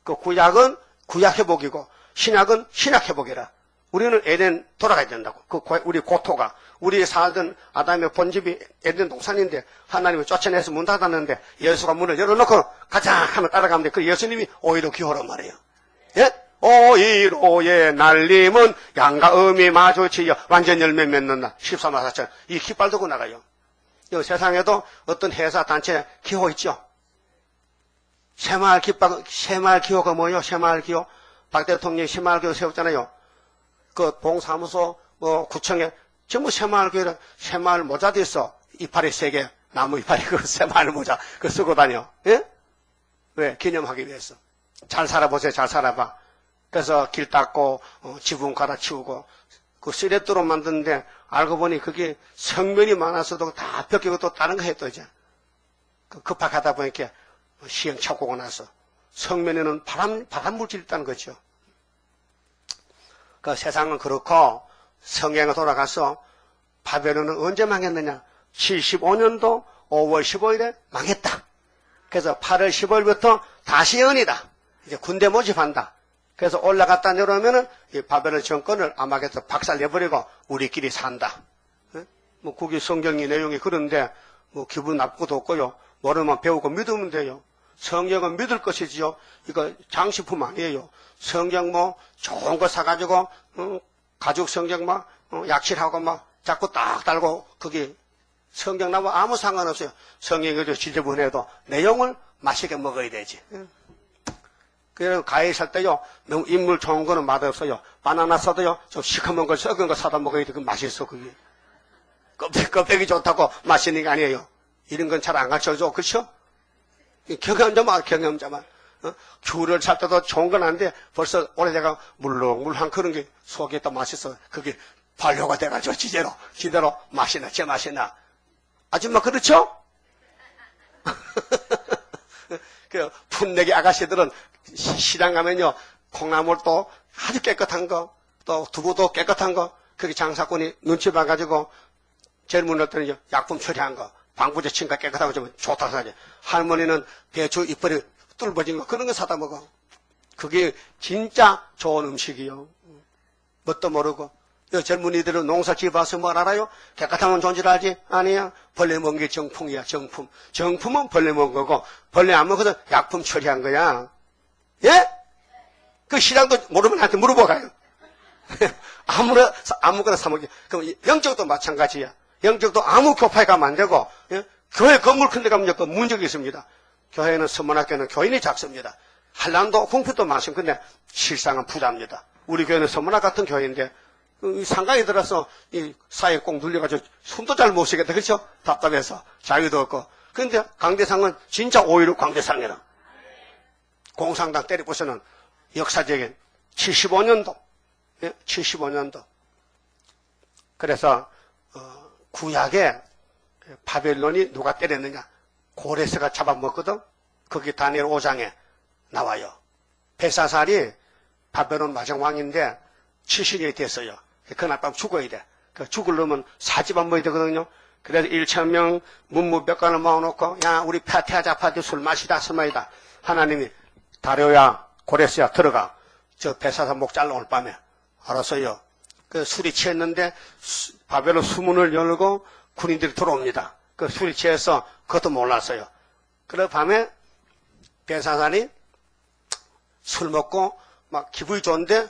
그 구약은 구약 회복이고 신약은 신약 회복이라. 우리는 에덴 돌아가야 된다고. 우리 고토가. 우리 살던 아담의 본집이 에덴 동산인데 하나님이 쫓아내서 문 닫았는데 예수가 문을 열어놓고 가자 하면 따라가면 돼. 그 예수님이 오히려 기호란 말이에요. 예? 오히로의 날림은 양과 음이 마주치여 완전 열매 맺는다. 14만 4천. 이 깃발 들고 나가요. 이 세상에도 어떤 회사 단체 기호 있죠. 새마을 기호가 뭐예요? 새마을 기호. 박 대통령이 새마을 기호 세웠잖아요. 그 봉사무소 구청에 전부 새마을 교회라 새마을 모자도 있어. 이파리 3개, 나무 이파리 그 새마을 모자 그 쓰고 다녀. 예? 왜? 기념하기 위해서. 잘 살아보세요. 잘 살아봐. 그래서 길 닦고 지붕 갈아치우고 그 시랩도로 만드는데 알고 보니 그게 성면이 많아서도 다 벗기고 또 다른 거 했또 이제. 급하게 하다 보니까 시행착오가 나서 성면에는 발암 물질이 있다는 거죠. 그 세상은 그렇고 성경에 돌아가서 바벨론은 언제 망했느냐? 75년도 5월 15일에 망했다. 그래서 8월 15일부터 다시 연이다. 이제 군대 모집한다. 그래서 올라갔다 내려오면은 이 바벨론 정권을 아마겟도 박살내버리고 우리끼리 산다. 뭐 그게 성경의 내용이 그런데 뭐 기분 나쁘고도 없고요. 모르면 배우고 믿으면 돼요. 성경은 믿을 것이지요. 이거 장식품 아니에요. 성경 뭐 좋은 거 사가지고 가죽 성경 막 약칠하고 막 자꾸 딱 달고 그게 성경 나무 아무 상관없어요. 성경에도 지저분해도 내용을 맛있게 먹어야 되지. 그래서 과일 살 때요, 너무 인물 좋은 거는 맛없어요. 바나나 사도요, 좀 시커먼 거, 썩은 거 사다 먹어야 돼. 그 맛있어, 그게. 껍데기 좋다고 맛있는 게 아니에요. 이런 건 잘 안 가르쳐줘. 그쵸? 경험자만. 귤을 살 때도 좋은 건 아닌데, 벌써 오래돼가 물렁물렁한 그런 게 속에 또 맛있어. 그게 발효가 돼가지고 지대로 맛이 나, 제 맛이 나. 아줌마, 그렇죠? 그, 풋내기 아가씨들은 시장 가면요, 콩나물 또 아주 깨끗한 거, 또 두부도 깨끗한 거, 그게 장사꾼이 눈치 봐가지고 젊은 애들은 약품 처리한 거, 방부제 친 거 깨끗하고 좀 좋다고 하지. 할머니는 배추 이빨이 뚫어진 거, 그런 거 사다 먹어. 그게 진짜 좋은 음식이요. 뭣도 모르고. 젊은이들은 농사 지어봐서 뭘 알아요? 깨끗하면 좋은 줄 알지? 아니야. 벌레 먹은 게 정품이야, 정품. 정품은 벌레 먹은 거고, 벌레 안 먹어서 약품 처리한 거야. 예? 그 시장도 모르면 나한테 물어봐가요. 아무거나 사먹지. 그럼 영적도 마찬가지야. 영적도 아무 교파에 가면 안 되고, 예? 교회 건물 큰 데 가면 그 문제가 있습니다. 교회는 선문학교는 교인이 작습니다. 한란도 홍표도 많습니다. 근데 실상은 부자입니다. 우리 교회는 선문학 같은 교회인데, 상가에 들어서 이 사회 꼭 눌려가지고 숨도 잘 못 쉬겠다. 그렇죠? 답답해서 자유도 없고. 그런데 강대상은 진짜 오히려 강대상이라. 공산당 때리고서는 역사적인 75년도, 예? 75년도. 그래서 구약에 바벨론이 누가 때렸느냐? 고레스가 잡아먹거든. 거기 다니엘 5장에 나와요. 벨사살이 바벨론 마지막 왕인데 70년이 됐어요. 그날 밤 죽어야 돼. 죽으려면 사지만 먹어야 되거든요. 그래서 1,000명 문무백관을 모아놓고, 야, 우리 파티하자, 파티 술 마시다, 술 마시다. 하나님이, 다려야, 고레스야, 들어가. 저 벨사살 목 잘라 올 밤에. 알았어요. 그 술이 취했는데, 바벨론 수문을 열고 군인들이 들어옵니다. 그 술이 취해서 그것도 몰랐어요. 그래 밤에 벨사살이 술 먹고 막 기분이 좋은데,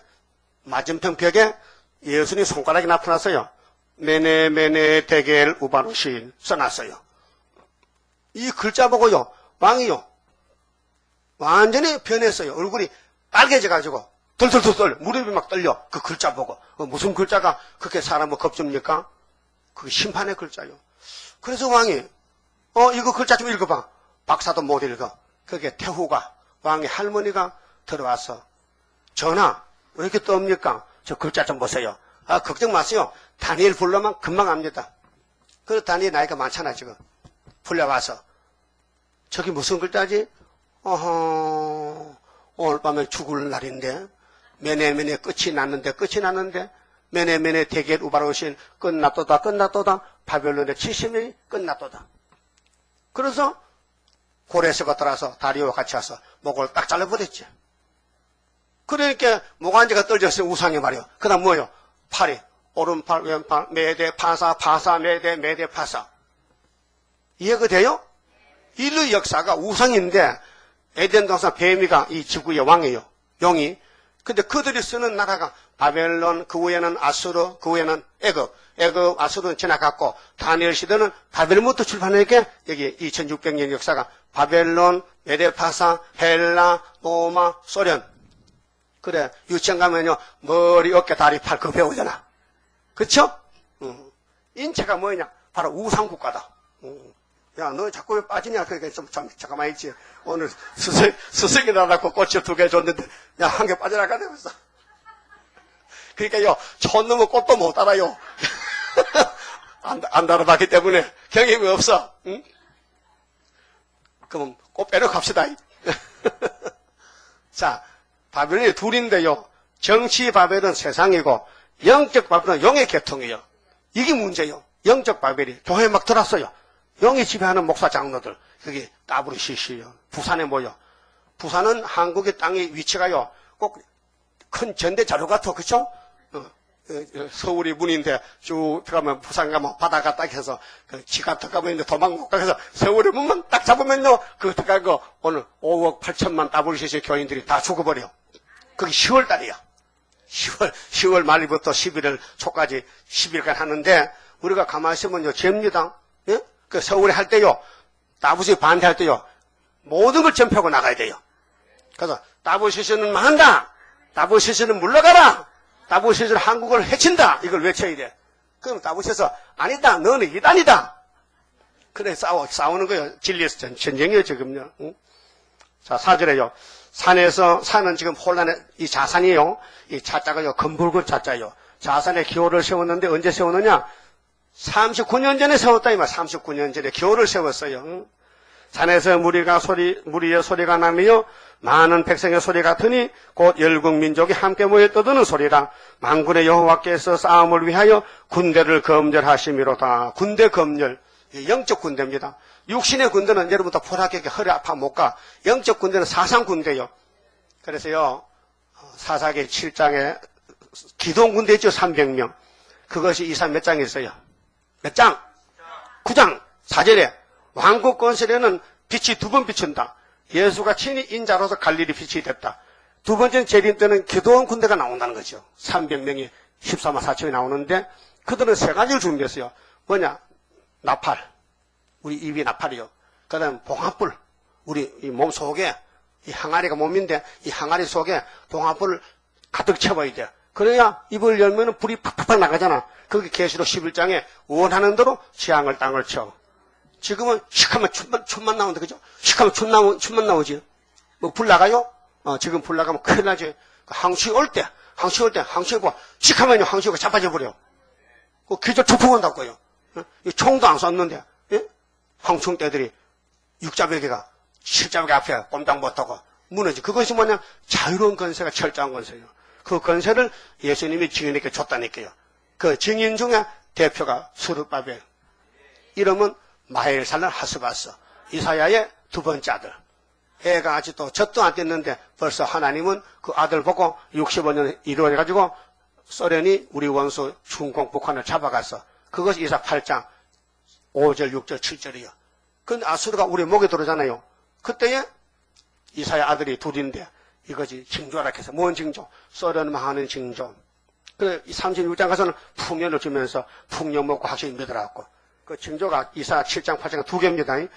맞은편 벽에 예수님 손가락이 나타났어요. 메네 데겔 우바루신 써놨어요. 이 글자 보고요, 왕이요, 완전히 변했어요. 얼굴이 빨개져가지고 덜덜덜 무릎이 막 떨려. 그 글자 보고. 무슨 글자가 그렇게 사람을 겁줍니까? 그게 심판의 글자요. 그래서 왕이 이거 글자 좀 읽어봐. 박사도 못 읽어. 그게 태후가, 왕의 할머니가 들어와서, 전하, 왜 이렇게 떱니까? 저 글자 좀 보세요. 걱정 마세요. 다니엘 불러만 금방 압니다. 그 다니엘 나이가 많잖아, 지금. 불려와서. 저기 무슨 글자지? 오늘 밤에 죽을 날인데, 메네 끝이 났는데, 메네 데겔 우바로신 끝났도다. 바벨론의 70년이 끝났도다. 그래서 고레스가 들어와서 다리오와 같이 와서 목을 딱 잘라버렸지. 그러니까 목안지가 떨어졌어요. 우상이 말이요. 그 다음 뭐요? 팔이 오른팔 왼팔 메대 파사 메대 파사. 이해가 돼요? 인류 역사가 우상인데 에덴 동산 뱀이가 이 지구의 왕이에요. 용이. 근데 그들이 쓰는 나라가 바벨론, 그 후에는 아수르, 그 후에는 애굽, 아수르는 지나갔고 다니엘 시대는 바벨론부터 출발하니까 여기 2600년 역사가 바벨론, 메데파사, 헬라, 로마, 소련. 그래, 유치원 가면요, 머리, 어깨, 다리, 팔, 그거 배우잖아. 그쵸? 인체가 뭐냐? 바로 우상국가다. 야, 너 자꾸 왜 빠지냐? 그러니까 좀 잠깐만 있지. 오늘 스승이라고 꽃을 2개 줬는데, 야, 1개 빠져나가 되면서. 그러니까요, 천 넘어 꽃도 못 따라요. 안 따라봤기 때문에 경험이 없어. 응? 그럼 꽃 빼러 갑시다. 자, 바벨론이 둘인데요. 정치 바벨은 세상이고, 영적 바벨은 영의 계통이에요. 이게 문제예요. 영적 바벨이 교회에 막 들어왔어요. 영이 지배하는 목사 장로들, 여기 따블이 시시요. 부산에 모여. 부산은 한국의 땅의 위치가요, 꼭 큰 전대 자료 같아, 그쵸? 서울이 문인데 쭉 들어가면 부산 가면 바다가 딱 해서 지가 들어가면 이제 도망 못 가서 서울에 문만 딱 잡으면요, 그 들어가고 오늘 5억 8천만 WCC 교인들이 다 죽어버려. 그게 10월 달이야. 10월 말부터 11월 초까지 10일간 하는데, 우리가 가만히 있으면요, 죄입니다. 예? 그 서울에 할 때요, WCC 반대할 때요, 모든 걸 전폐하고 나가야 돼요. 그래서 WCC는 망한다. WCC는 물러가라. WCC는 한국을 해친다. 이걸 외쳐야 돼. 그럼 WCC에서 아니다. 너는 이단이다. 그래 싸우는 거예요. 진리에서 전쟁이에요 지금요. 응? 자, 4절에요. 산은 지금 혼란의 이 자산이요. 이 자자가요, 검붉은 자자요. 자산에 기호를 세웠는데 언제 세웠느냐? 39년 전에 세웠다 이 말. 39년 전에 기호를 세웠어요. 응? 산에서 무리의 소리가 나며 많은 백성의 소리 같으니 곧 열국 민족이 함께 모여 떠드는 소리라. 만군의 여호와께서 싸움을 위하여 군대를 검열하심이로다. 군대 검열, 영적 군대입니다. 육신의 군대는 여러분도 포락하게 허리 아파 못 가. 영적 군대는 사상 군대요. 그래서요, 사사기 7장에 기동 군대 있죠. 300명. 그것이 이사 몇 장 있어요? 몇 장? 9장. 4절에 왕국 건설에는 빛이 2번 비춘다. 예수가 친히 인자로서 갈릴리 빛이 됐다. 2번째는 재림 때는 기도원 군대가 나온다는 거죠. 300명이 14만 4천이 나오는데, 그들은 3가지를 준비했어요. 뭐냐? 나팔. 우리 입이 나팔이요. 그 다음 봉합불. 우리 이 몸 속에, 이 항아리가 몸인데 이 항아리 속에 봉합불을 가득 채워야 돼. 그래야 입을 열면 불이 팍팍팍 나가잖아. 거기 계시록 11장에 원하는 대로 지향을 땅을 쳐. 지금은 슉하면 춤만 나오는데, 그죠? 슉하면 춤만 나오지. 뭐 불 나가요? 지금 불 나가면 큰일 나지. 항시 올 때, 항시고 슉하면요, 항시가 자빠져 버려. 그 기절 투풍한다고요. 총도 안 쐈는데, 예? 항충 때들이 6자배기가 7자배기 앞에 꼼짝 못하고 무너지. 그것이 뭐냐? 자유로운 건세가 철저한 건세예요. 그 건세를 예수님이 증인에게 줬다니까요. 그 증인 중에 대표가 스룹바벨. 이름은 마헬살란 하스바스. 이사야의 2번째 아들. 애가 아직도 젖도 안 뗐는데 벌써 하나님은 그 아들 보고 65년 이루어져가지고 소련이 우리 원수 중공 북한을 잡아갔어. 그것이 이사 8장 5절 6절 7절이요. 근데 아수르가 우리 목에 들어오잖아요. 그때에 이사야 아들이 둘인데 이것이 징조라 해서 뭔 징조? 소련 망하는 징조. 그래 36장 가서는 풍년을 주면서 풍년 먹고 확실히 믿어라고. 그 징조가 이사 7장 8장 2개입니다.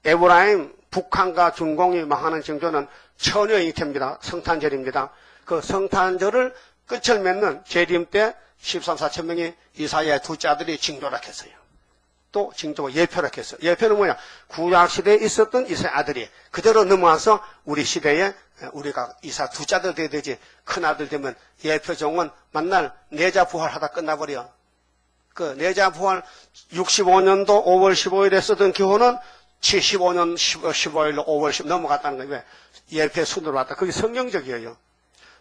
에브라임 북한과 중공이 망하는 징조는 처녀의 잉태입니다. 성탄절입니다. 그 성탄절을 끝을 맺는 재림 때 13, 4천 명이 이사야의 둘째 아들이 징조라 했어요. 또 징조가 예표라 했어요. 예표는 뭐냐? 구약시대에 있었던 이사야 아들이 그대로 넘어와서 우리 시대에 우리가 이사 둘째 아들 돼야 되지. 큰아들 되면 예표종은 만날 내자 부활하다 끝나버려. 그 내자 부활 65년도 5월 15일에 쓰던 기호는 75년 15일로 5월 10일 넘어갔다는 거예요. 왜? 예표 순으로 왔다. 그게 성경적이에요.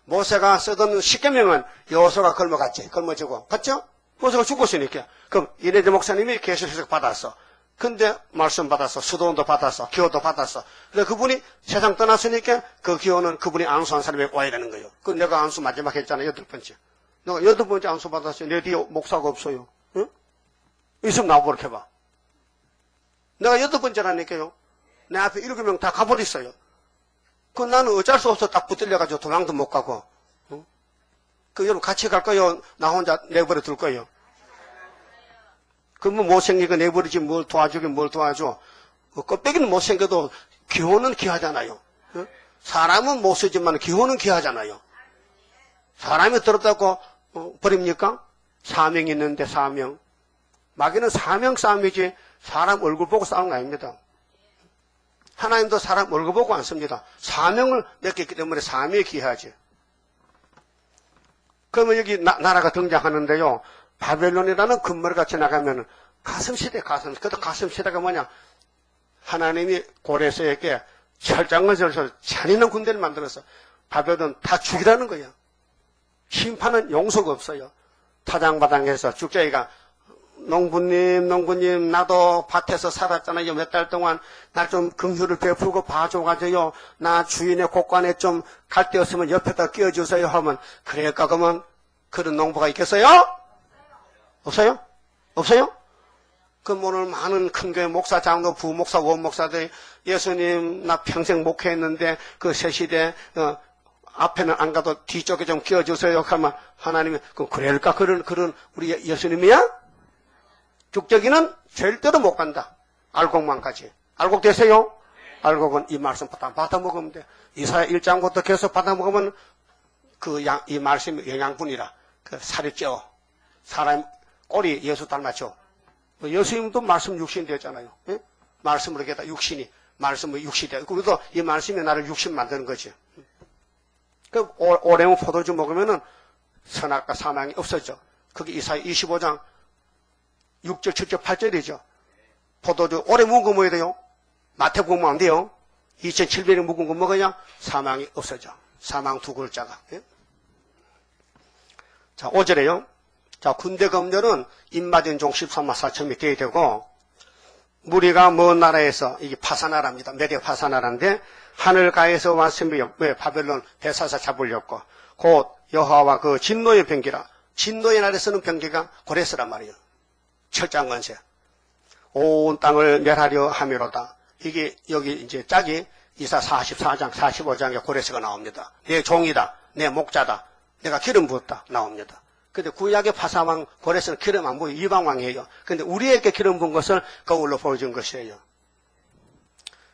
모세가 쓰던 십계명은 여호수아가 걸머지고 봤죠? 모세가 죽었으니까. 그럼 이래대 목사님이 계속 해석 받았어. 근데 말씀 받았어. 수도원도 받았어. 기호도 받았어. 근데 그분이 세상 떠났으니까 그 기호는 그분이 안수한 사람이 와야 되는 거예요. 그 내가 안수 마지막 했잖아. 8번째. 내가 8번째 안수 받았어요. 내 뒤에 목사가 없어요. 응? 있으면 나와보라 해봐. 내가 8번째라니까요. 내 앞에 7명 다 가버렸어요. 그 나는 어쩔 수 없어 딱 붙들려가지고 도망도 못 가고. 응? 그 여러분 같이 갈 거요? 나 혼자 내버려 둘 거요? 그러면 못생기고 내버리지 뭘 도와주긴 뭘 도와줘. 껍데기는 못생겨도 기호는 귀하잖아요. 응? 사람은 못 쓰지만 기호는 귀하잖아요. 사람이 더럽다고 버립니까? 사명이 있는데 사명. 마귀는 사명 싸움이지 사람 얼굴 보고 싸우는 거 아닙니다. 하나님도 사람 얼굴 보고 안 씁니다. 사명을 맡겼기 때문에 사명에 기하지. 그러면 여기 나라가 등장하는데요. 바벨론이라는 금머리가 지나가면 가슴시대, 가슴시대. 그것도 가슴시대가 뭐냐? 하나님이 고레스에게 철장을 절서 잔인한 군대를 만들어서 바벨론 다 죽이라는 거예요. 심판은 용서가 없어요. 타장바당해서 죽자기가 농부님, 나도 밭에서 살았잖아요. 몇 달 동안 날 좀 긍휼을 베풀고 봐줘가지고요. 나 주인의 곳간에 좀 갈 데 없으면 옆에다 끼워주세요 하면, 그럴까? 그러면 그런 농부가 있겠어요? 없어요? 없어요? 그럼 오늘 많은 큰 교회 목사, 장로, 부목사, 원목사들이 예수님, 나 평생 목회했는데 그 새시대, 앞에는 안 가도 뒤쪽에 좀 끼워주세요 하면 하나님이, 그럴까? 그런 우리 예수님이야? 죽적이는 절대로 못 간다. 알곡만 가지. 알곡 되세요? 알곡은 이 말씀 받아 먹으면 돼. 이사야 1장부터 계속 받아 먹으면 이 말씀이 영양분이라. 그 살이 쪄. 사람 꼴이 예수 닮았죠. 예수님도 말씀 육신 되었잖아요. 예? 말씀으로 게다 육신이, 말씀으로 육신이 되고, 그래도 이 말씀이 나를 육신 만드는 거지. 그 오래무 포도주 먹으면은 선악과 사망이 없어져. 그게 이사야 25장 6절, 7절, 8절이죠. 포도주 오래 묵은 거 먹어야 돼요. 마태복음 안 돼요. 2700일 묵은 거 먹어야 사망이 없어져. 사망 두 글자가. 예? 자, 5절에요. 자, 군대 검열은 입맞은 종 13만 4천이 돼야 되고, 무리가 먼 나라에서, 이게 파사나라입니다. 메대 파사나라인데, 하늘가에서 왔으며, 왜 바벨론 대사사 잡으려고, 곧 여호와와 그 진노의 병기라. 진노의 날에 쓰는 병기가 고레스란 말이에요. 철장 건세. 온 땅을 멸하려 함이로다. 이게 여기 이제 짝이 이사 44장, 45장에 고레스가 나옵니다. 내 종이다. 내 목자다. 내가 기름 부었다. 나옵니다. 근데 구약의 파사왕 고레스는 기름 안 부어 이방왕이에요. 근데 우리에게 기름 부은 것을 거울로 보여준 것이에요.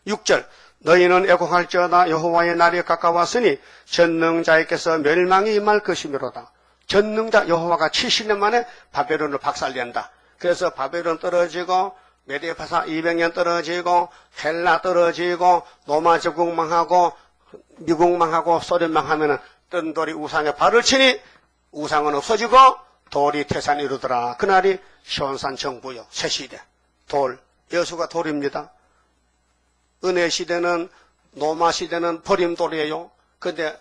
6절. 너희는 애곡할지어다 여호와의 날이 가까웠으니 전능자에게서 멸망이 임할 것이므로다. 전능자 여호와가 70년 만에 바벨론을 박살낸다. 그래서 바벨론 떨어지고 메디파사 200년 떨어지고 헬라 떨어지고 로마 제국 망하고 미국 망하고 소련 망하면은 뜬 돌이 우상에 발을 치니 우상은 없어지고 돌이 태산이 이루더라. 그날이 시온산 정부요. 새시대. 돌. 예수가 돌입니다. 은혜 시대는 로마 시대는 버림돌이에요. 근데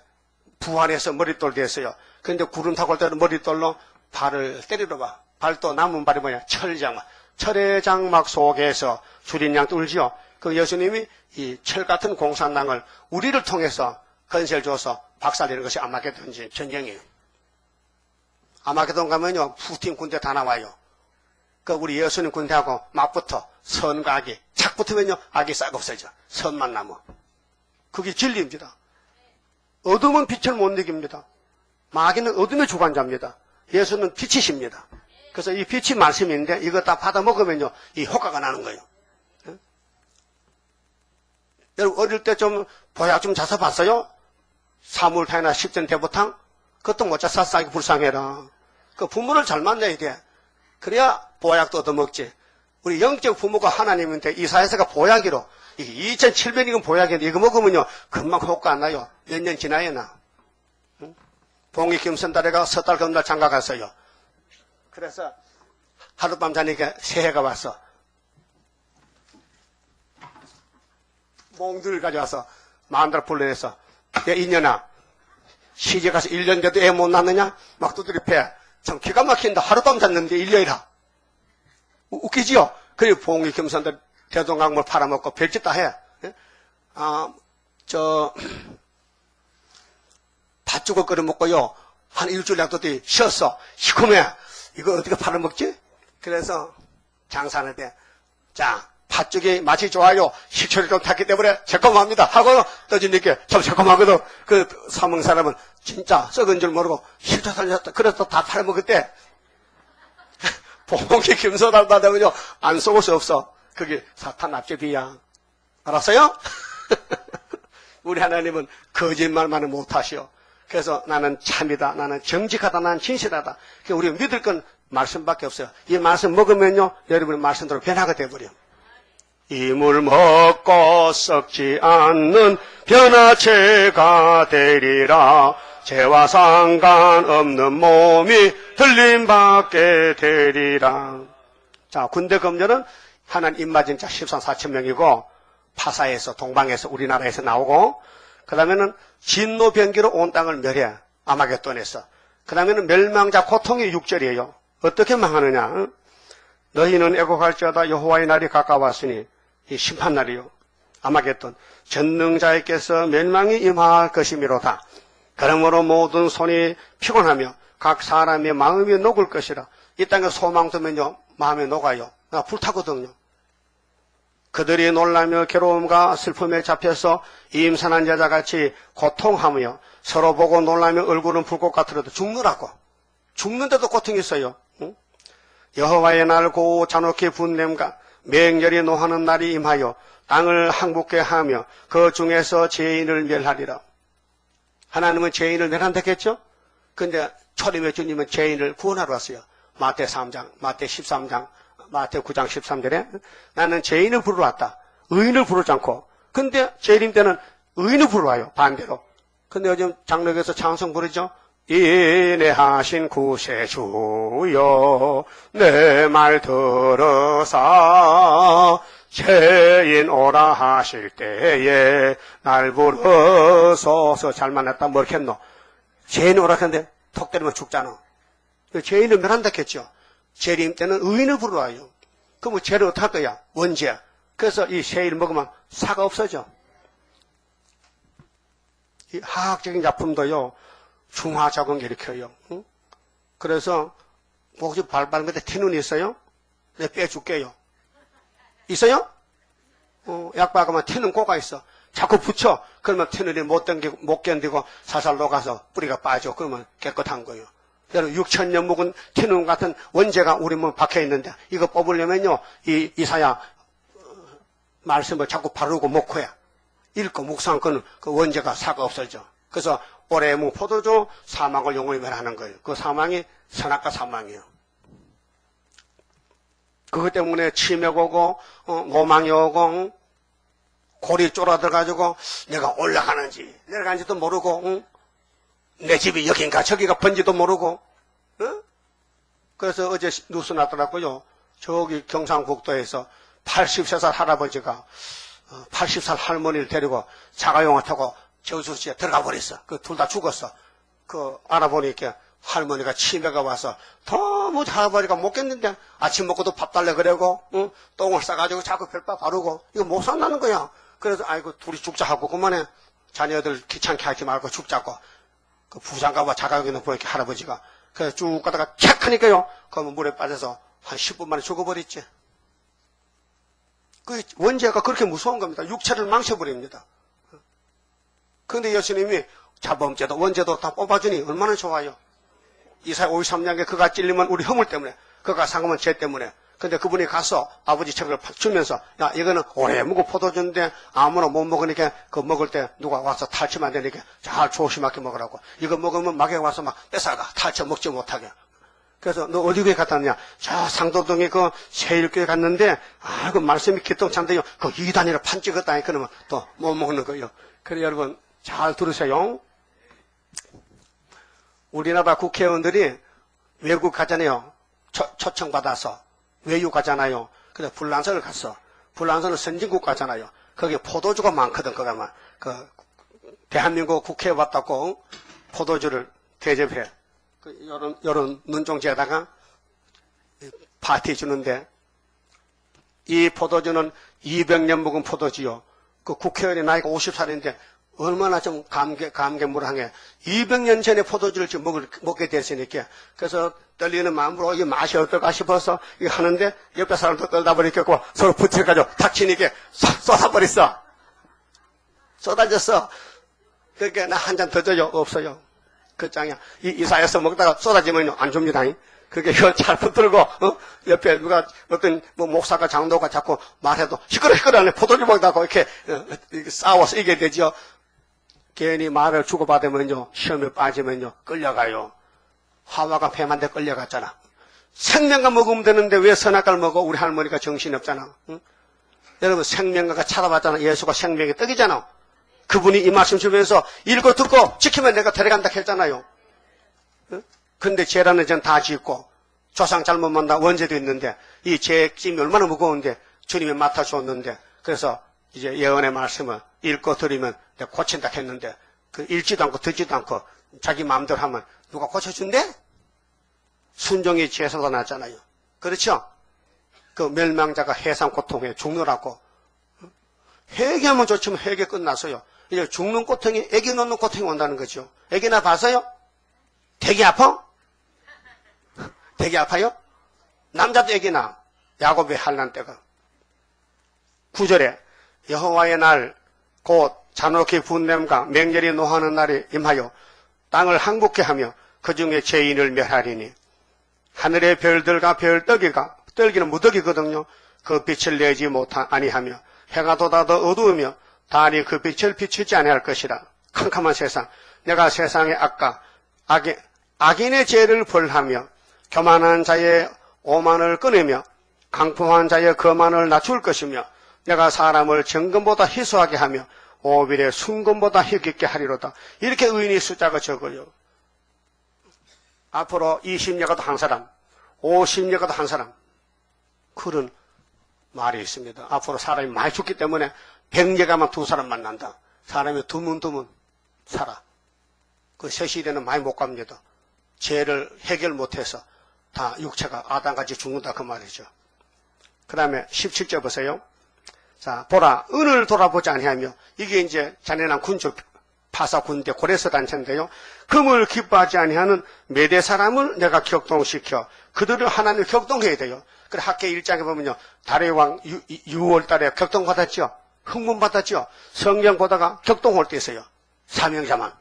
부활해서 머릿돌 됐어요. 근데 구름 타고 올 때는 머릿돌로 발을 때리러 봐. 발도 남은 발이 뭐냐? 철장막. 철의 장막 속에서 줄인 양 뚫지요. 그 예수님이 이 철 같은 공산당을 우리를 통해서 건세를 줘서 박살내는 것이 아마게돈 전쟁이에요. 아마게돈 가면요, 푸틴 군대 다 나와요. 그 우리 예수님 군대하고 맞붙어. 선과 악이. 착 붙으면요, 악이 싹 없어져. 선만 남아. 그게 진리입니다. 어둠은 빛을 못 이깁니다. 마귀는 어둠의 주관자입니다. 예수는 빛이십니다. 그래서 이 빛이 말씀인데 이거 다 받아 먹으면요, 이 효과가 나는 거예요. 예? 여러분 어릴 때 좀 보약 좀 자서 봤어요? 사물타이나 십전 대보탕? 그것도 못 자서 싸기 불쌍해라. 그 부모를 잘 만나야 돼. 그래야 보약도 얻어먹지. 우리 영적 부모가 하나님인데 이사야서가 보약이로 이게 2700이건 보약인데 이거 먹으면요 금방 효과 안 나요. 몇 년 지나야 나. 응? 봉이 김선달에가 섣달 금달 장가 갔어요. 그래서 하룻밤 자니까 새해가 왔어. 몽들 가져와서 마음대로 불러내서 야 이년아 시집가서 1년 돼도 애 못 낳느냐? 막 두드려 패. 참 기가 막힌다. 하룻밤 잤는데 1년이라. 웃기지요? 그리고 봉이 김선달 대동강물 팔아먹고 별짓 다 해. 팥죽을 끓여 먹고요. 한 일주일 놔뒀더니 쉬었어. 시커매. 이거 어떻게 팔아먹지? 그래서 장사하는 데, 자, 팥죽이 맛이 좋아요. 식초를 좀 탔기 때문에 새콤합니다. 하고 떠지니까 참 새콤하거든. 그 사먹는 사람은 진짜 썩은 줄 모르고 식초 살렸다. 그래서 다 팔아먹을 때 봉이 김소달 받으면요 안 썩을 수 없어. 그게 사탄 앞제비야. 알았어요? 우리 하나님은 거짓말만은 못하시오. 그래서 나는 참이다. 나는 정직하다. 나는 진실하다. 우리가 믿을 건 말씀밖에 없어요. 이 말씀 먹으면요, 여러분의 말씀대로 변화가 돼버려. 이물 먹고 썩지 않는 변화체가 되리라. 죄와 상관없는 몸이 들림받게 되리라. 자, 군대 검열은 하나님 입맞은 자 13, 4천 명이고, 파사에서, 동방에서, 우리나라에서 나오고, 그 다음에는 진노 변기로 온 땅을 멸해. 아마겟돈에서. 그 다음에는 멸망자 고통이 6절이에요. 어떻게 망하느냐? 너희는 애곡할지어다 여호와의 날이 가까웠으니, 이 심판날이요. 아마겟돈. 전능자에게서 멸망이 임할 것이미로다. 그러므로 모든 손이 피곤하며 각 사람의 마음이 녹을 것이라. 이 땅에 소망 두면요, 마음에 녹아요. 불타거든요. 그들이 놀라며 괴로움과 슬픔에 잡혀서 임산한 여자같이 고통하며 서로 보고 놀라며 얼굴은 불꽃 같으려도 죽느라고. 죽는데도 고통이 있어요. 응? 여호와의 날 고 잔혹히 분냄과 맹렬히 노하는 날이 임하여 땅을 항복케 하며 그 중에서 죄인을 멸하리라. 하나님은 죄인을 멸한다 했죠? 근데 초림의 주님은 죄인을 구원하러 왔어요. 마태 3장, 마태 13장, 마태 9장 13절에 나는 죄인을 부르러 왔다. 의인을 부르지 않고. 근데 재림 때는 의인을 부르러 와요. 반대로. 근데 요즘 장로교에서 찬송 부르죠? 인내하신 구세주여 내 말 들으사 죄인 오라 하실 때에 날 부르소서. 잘 만났다 뭐 이렇게 했노? 죄인 오라 했는데 톡 때리면 죽잖아. 죄인을 멸한다 했죠. 재림 때는 의인을 부르러 와요. 그럼 죄를 어떻게 할 거야? 원죄. 그래서 이 새일 먹으면 사가 없어져. 이 화학적인 작품도요, 중화작용을 일으켜요. 응? 그래서 목줄 밟는 것에 티눈이 있어요? 내가 빼줄게요. 있어요? 약 박으면 티눈 꼬가 있어. 자꾸 붙여. 그러면 티눈이 못 견디고 살살 녹아서 뿌리가 빠져. 그러면 깨끗한 거예요. 여러분 6,000년 묵은 티눈 같은 원재가 우리 몸에 박혀 있는데 이거 뽑으려면요, 이사야 말씀을 자꾸 바르고 목호야. 읽고 묵상하는 그 원재가 사가 없어져. 그래서 올해 묵 포도주 사망을 영원히 멸하는 거예요. 그 사망이 선악과 사망이에요. 그것 때문에 치매가 오고 노망이 오고 골이 쫄아들어가지고 내가 올라가는지 내려가는지도 모르고, 응? 내 집이 여긴가 저기가 번지도 모르고. 응? 그래서 어제 뉴스 났더라고요. 저기 경상북도에서 80세 할아버지가 80살 할머니를 데리고 자가용을 타고 저수지에 들어가 버렸어. 그 둘 다 죽었어. 그 알아보니까 할머니가 치매가 와서 너무 할아버지가 못 겠는데 아침 먹고도 밥 달래 그러고, 응? 똥을 싸가지고 자꾸 별밥 바르고 이거 못 산다는 거야. 그래서 아이고 둘이 죽자 하고 그만해. 자녀들 귀찮게 하지 말고 죽자고. 그 부장가와 자가용에는 보이게 할아버지가. 그래서 쭉 가다가 착 하니까요. 그러면 물에 빠져서 한 10분 만에 죽어버렸지. 그 원죄가 그렇게 무서운 겁니다. 육체를 망쳐버립니다. 그런데 예수님이 자범죄도 원죄도 다 뽑아주니 얼마나 좋아요. 이사야 53장에 그가 찔리면 우리 허물 때문에, 그가 상하면 죄 때문에. 근데 그분이 가서 아버지 책을 주면서, 야, 이거는 오래 묵은 포도주인데 아무나 못 먹으니까 그 먹을 때 누가 와서 탈취면 안 되니까 잘 조심하게 먹으라고. 이거 먹으면 막에 와서 막 뺏어가. 탈취 먹지 못하게. 그래서 너 어디 교회 갔다 왔냐? 저 상도동에 그 세일교회 갔는데, 그 말씀이 기똥찬데요. 그 이단이라 판 찍었다니. 그러면 또 못 먹는 거예요. 그래, 여러분, 잘 들으세요. 우리나라 국회의원들이 외국 가잖아요. 초청받아서. 외유 가잖아요. 그래서 불란서를 갔어. 불란서는 선진국 가잖아요. 거기 포도주가 많거든, 거기만. 그, 대한민국 국회에 왔다고 포도주를 대접해. 요런 눈종지에다가 파티 주는데, 이 포도주는 200년 묵은 포도주요. 그 국회의원이 나이가 50살인데, 얼마나 좀 감개무량해. 200년 전에 포도주를 지금 먹게 됐으니까. 그래서 떨리는 마음으로 이 맛이 어떨까 싶어서 이거 하는데 옆에 사람도 떨다 버리겠고 서로 붙여가지고 닥치니까 쏟아버렸어. 쏟아졌어. 그러니까 나 한 잔 더 줘요. 없어요. 그 짱이야. 이사에서 먹다가 쏟아지면 안 줍니다. 그게 잘 붙들고, 옆에 누가 어떤 목사가 장로가 자꾸 말해도 시끄러 하네. 포도주 먹다가 이렇게 싸워서 이게 되죠. 괜히 말을 주고받으면요, 시험에 빠지면요, 끌려가요. 하와가 뱀한테 끌려갔잖아. 생명과 먹으면 되는데 왜 선악과를 먹어? 우리 할머니가 정신이 없잖아. 응? 여러분 생명과가 찾아봤잖아. 예수가 생명의 떡이잖아. 그분이 이 말씀 주면서 읽고 듣고 지키면 내가 데려간다 했잖아요. 응? 근데 죄라는 죄는 다 짓고 조상 잘못 만나 원죄도 있는데 이 죄짐이 얼마나 무거운데 주님이 맡아주었는데 그래서 이제 예언의 말씀을 읽고 들으면 내가 고친다 했는데 그 읽지도 않고 듣지도 않고 자기 마음대로 하면 누가 고쳐준대? 순종의 죄에서가 났잖아요. 그렇죠? 그 멸망자가 해상 고통에 죽느라고 회개하면 좋지만 회개 끝났어요. 이제 죽는 고통이 애기 놓는 고통이 온다는 거죠. 애기나 봐서요? 되게 아파? 되게 아파요? 남자도 애기나 야곱의 환난 때가 9절에 여호와의 날 곧 잔혹히 분냄과 맹렬히 노하는 날이 임하여 땅을 항복케 하며 그 중에 죄인을 멸하리니 하늘의 별들과 별떡이가 떨기는 무더기거든요. 그 빛을 내지 아니하며 해가 돋아도 어두우며 달이 그 빛을 비추지 아니할 것이라. 캄캄한 세상 내가 세상의 악인의 죄를 벌하며 교만한 자의 오만을 끊으며 강포한 자의 거만을 낮출 것이며 내가 사람을 정금보다 희소하게 하며 오빌의 순금보다 희귀게 하리로다. 이렇게 의인의 숫자가 적어요. 앞으로 20녀가도 한 사람, 50녀가도 한 사람 그런 말이 있습니다. 앞으로 사람이 많이 죽기 때문에 100녀가만 두 사람 만난다. 사람이 드문드문 살아. 그 새 시대는 많이 못 갑니다. 죄를 해결 못해서 다 육체가 아담같이 죽는다 그 말이죠. 그 다음에 17절 보세요. 자, 보라, 은을 돌아보지 아니하며, 이게 이제 잔인한 군주, 파사 군대 고레스 단체인데요. 금을 기뻐하지 아니하는 메대 사람을 내가 격동시켜, 그들을 하나님 격동해야 돼요. 그래, 학계 1장에 보면요. 달의 왕 6월 달에 격동받았죠. 흥분받았죠. 성경 보다가 격동할 때 있어요. 사명자만.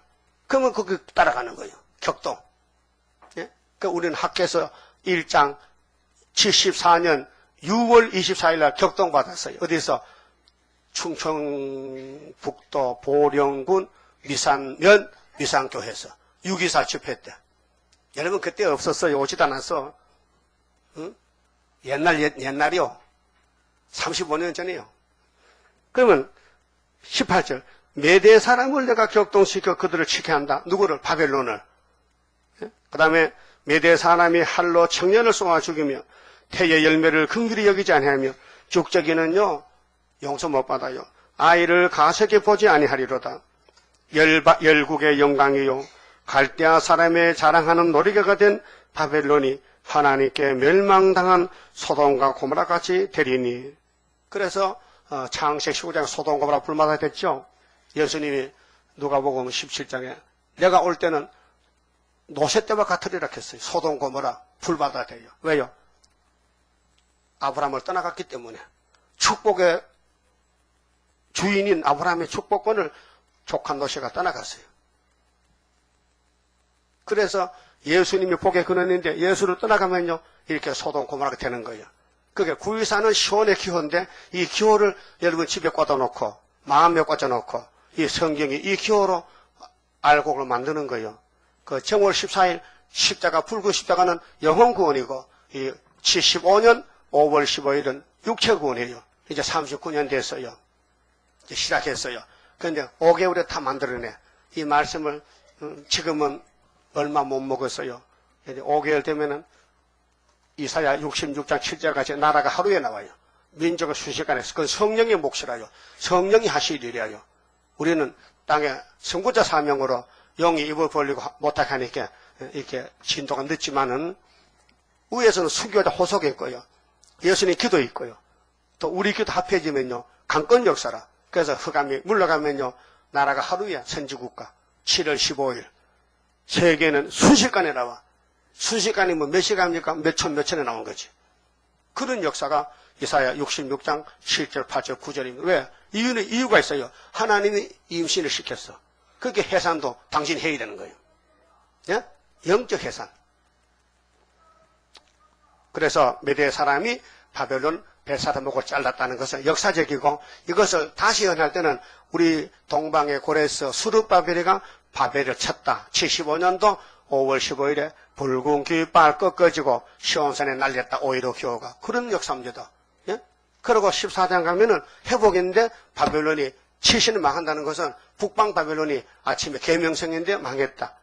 그러면 거기 따라가는 거예요. 격동. 예? 그러니까 우리는 학계에서 1장 74년 6월 24일 날 격동받았어요. 어디서? 충청북도 보령군 미산면 미산교회에서 6.24 집회 때. 여러분 그때 없었어요. 오지도 않았어. 응? 옛날이요. 35년 전이요. 그러면 18절 메대 사람을 내가 격동시켜 그들을 치게 한다. 누구를? 바벨론을. 예? 그 다음에 메대 사람이 활로 청년을 쏘아 죽이며 태의 열매를 긍휼히 여기지 아니하며 죽적이는요 용서 못 받아요. 아이를 가색에 보지 아니하리로다. 열국의 영광이요 갈대아 사람의 자랑하는 놀이개가 된 바벨론이 하나님께 멸망당한 소돔과 고모라 같이 되리니. 그래서 창세기 15장 소돔 고모라 불마다 됐죠. 예수님이 누가복음 17장에 내가 올 때는 노새 때와 같으리라 했어요. 소돔 고모라 불마다 돼요. 왜요? 아브라함을 떠나갔기 때문에 축복의 주인인 아브라함의 축복권을 족한 노새가 떠나갔어요. 그래서 예수님이 복의 근원인데 예수를 떠나가면요 이렇게 소돔 고모라가 되는 거예요. 그게 구유사는 시온의 기호인데 이 기호를 여러분 집에 꽂아놓고 마음에 꽂아놓고 이 성경이 이 기호로 알곡을 만드는 거예요. 그 정월 14일 십자가 붉은 십자가는 영혼 구원이고 이 75년 5월 15일은 육체 구원이에요. 이제 39년 됐어요. 이제 시작했어요. 그런데 5개월에 다 만들어내. 이 말씀을 지금은 얼마 못 먹었어요. 이제 5개월 되면은 이사야 66장 7절 같이 나라가 하루에 나와요. 민족은 순식간에. 그건 성령의 몫이라요. 성령이 하실 일이에요. 우리는 땅에 선구자 사명으로 영이 입을 벌리고 못하게 하니까 이렇게 진도가 늦지만은 위에서는 수교자 호속이 있고요. 예수님 기도 있고요. 또 우리 기도 합해지면요. 강권 역사라. 그래서 흑암이 물러가면요. 나라가 하루에 선지국가 7월 15일. 세계는 순식간에 나와. 순식간이면 몇 시간입니까? 몇 천에 나온 거지. 그런 역사가 이사야 66장 7절, 8절, 9절입니다. 왜? 이유가 있어요. 하나님이 임신을 시켰어. 그게 해산도 당신이 해야 되는 거예요. 예? 영적 해산. 그래서 메대 사람이 바벨론 벨사다 목을 잘랐다는 것은 역사적이고 이것을 다시 연할 때는 우리 동방의 고레스 수르바벨이가 바벨을 쳤다. 75년도 5월 15일에 붉은 깃발 꺾어지고 시온산에 날렸다. 오히려 교가. 그런 역사입니다. 예? 그리고 14장 가면은 회복인데 바벨론이 치신을 망한다는 것은 북방 바벨론이 아침에 계명성인데 망했다.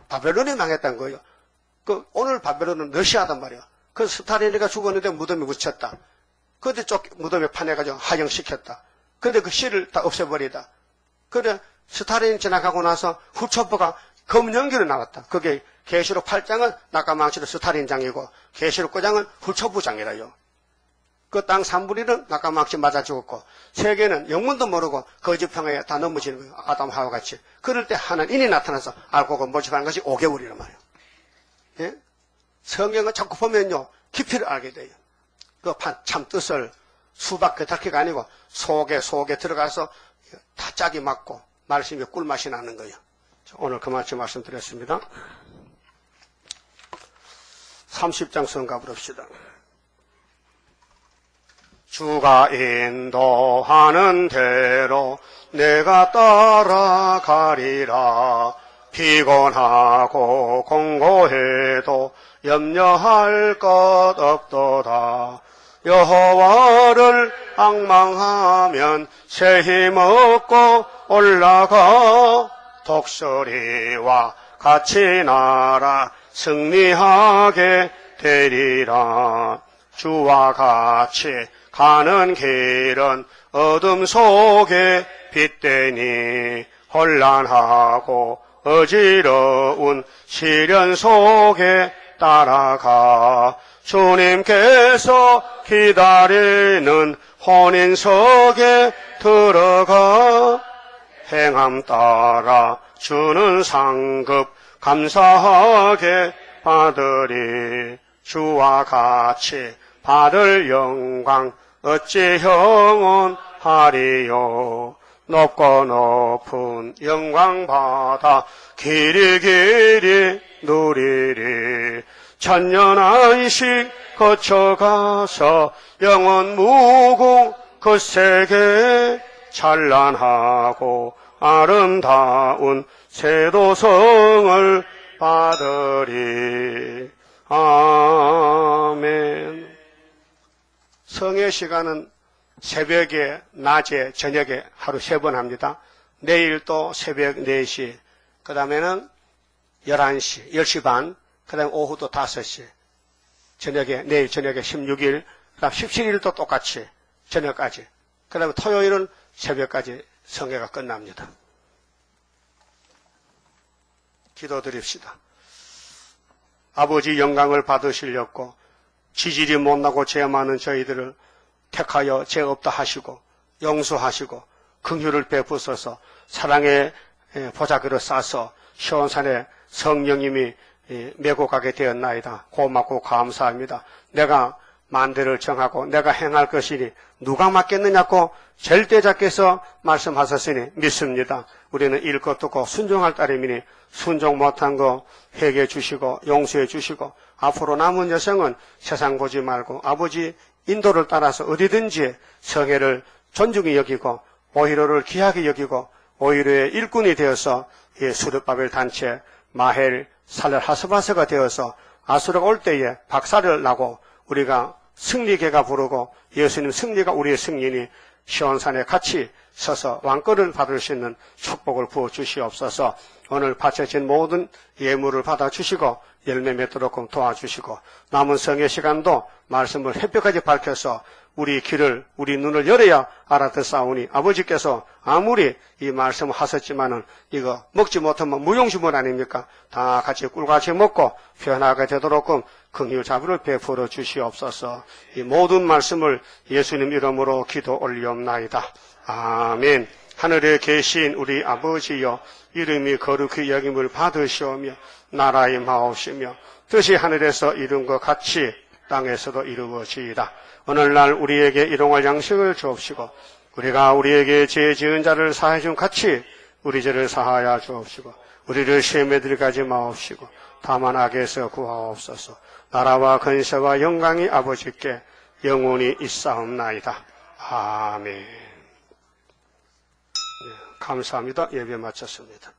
바벨론이 망했다는 거예요. 오늘 바벨론은 러시아단 말이에요. 그 스타린이가 죽었는데 무덤에 묻혔다. 그때 무덤에 파내가지고 하영시켰다. 근데 그 씨를 다 없애버리다. 그래, 스타린이 지나가고 나서 후초부가 검연기로 나왔다. 그게 계시록 8장은 낙가망치로 스타린장이고 계시록 9장은 후초부장이라요. 그 땅 3분의 1은 낙가망치 맞아 죽었고 세계는 영문도 모르고 거짓평에 다 넘어지는 거예요. 아담 하와 같이. 그럴 때 하나님이 나타나서 알고 모집하는 것이 5개월이란 말이에요. 예? 성경을 자꾸 보면요 깊이를 알게 돼요. 그 참 뜻을 수박 겉핥기가 아니고 속에 들어가서 다 짝이 맞고 말씀이 꿀맛이 나는 거예요. 오늘 그만큼 말씀드렸습니다. 30장 성가 부릅시다. 주가 인도하는 대로 내가 따라가리라. 피곤하고 공고해도 염려할 것 없도다. 여호와를 앙망하면 새 힘 얻고 올라가 독수리와 같이 날아 승리하게 되리라. 주와 같이 가는 길은 어둠 속에 빛되니 혼란하고 어지러운 시련 속에 따라가 주님께서 기다리는 혼인석에 들어가 행함 따라 주는 상급 감사하게 받으리. 주와 같이 받을 영광 어찌 형언하리요. 높고 높은 영광 받아 길이 누리리. 천년 안식 거쳐가서 영원 무궁 그 세계 찬란하고 아름다운 세도성을 받으리. 아멘. 성의 시간은 새벽에, 낮에, 저녁에 하루 3번 합니다. 내일 또 새벽 4시, 그 다음에는 11시, 10시 반, 그 다음에 오후도 5시, 내일 저녁에 16일, 그 다음 17일도 똑같이 저녁까지, 그 다음에 토요일은 새벽까지 성회가 끝납니다. 기도드립시다. 아버지 영광을 받으시려고 지질이 못나고 죄 많은 저희들을 택하여 죄 없다 하시고 용서하시고 긍휼을 베푸소서. 사랑의 보자기를 싸서 시온산에 성령님이 메고 가게 되었나이다. 고맙고 감사합니다. 내가 만대를 정하고 내가 행할 것이니 누가 맡겠느냐고 절대자께서 말씀하셨으니 믿습니다. 우리는 읽고 듣고 순종할 따름이니 순종 못한 거 회개해 주시고 용서해 주시고 앞으로 남은 여생은 세상 보지 말고 아버지 인도를 따라서 어디든지 성회를 존중히 여기고 오히려를 귀하게 여기고 오히려의 일꾼이 되어서 수르바벨 단체 마헬 살렐 하스바스가 되어서 아수르가 올 때에 박살을 나고 우리가 승리계가 부르고 예수님 승리가 우리의 승리니 시온산에 같이 서서 왕권을 받을 수 있는 축복을 부어 주시옵소서. 오늘 바쳐진 모든 예물을 받아주시고 열매 맺도록 도와주시고 남은 성의 시간도 말씀을 햇볕까지 밝혀서 우리 귀를 우리 눈을 열어야 알아듣사오니 아버지께서 아무리 이 말씀을 하셨지만은 이거 먹지 못하면 무용지물 아닙니까? 다 같이 꿀같이 먹고 변화가 되도록 긍휼 자비를 베풀어 주시옵소서. 이 모든 말씀을 예수님 이름으로 기도 올리옵나이다. 아멘. 하늘에 계신 우리 아버지여, 이름이 거룩히 여김을 받으시오며 나라의 마옵시며 뜻이 하늘에서 이룬 것 같이 땅에서도 이루어지이다. 오늘날 우리에게 일용할 양식을 주옵시고 우리가 우리에게 죄 지은 자를 사하여 준 같이 우리 죄를 사하여 주옵시고 우리를 시험에 들어가지 마옵시고 다만 악에서 구하옵소서. 나라와 근세와 영광이 아버지께 영원히 있사옵나이다. 아멘. 감사합니다. 예배 마쳤습니다.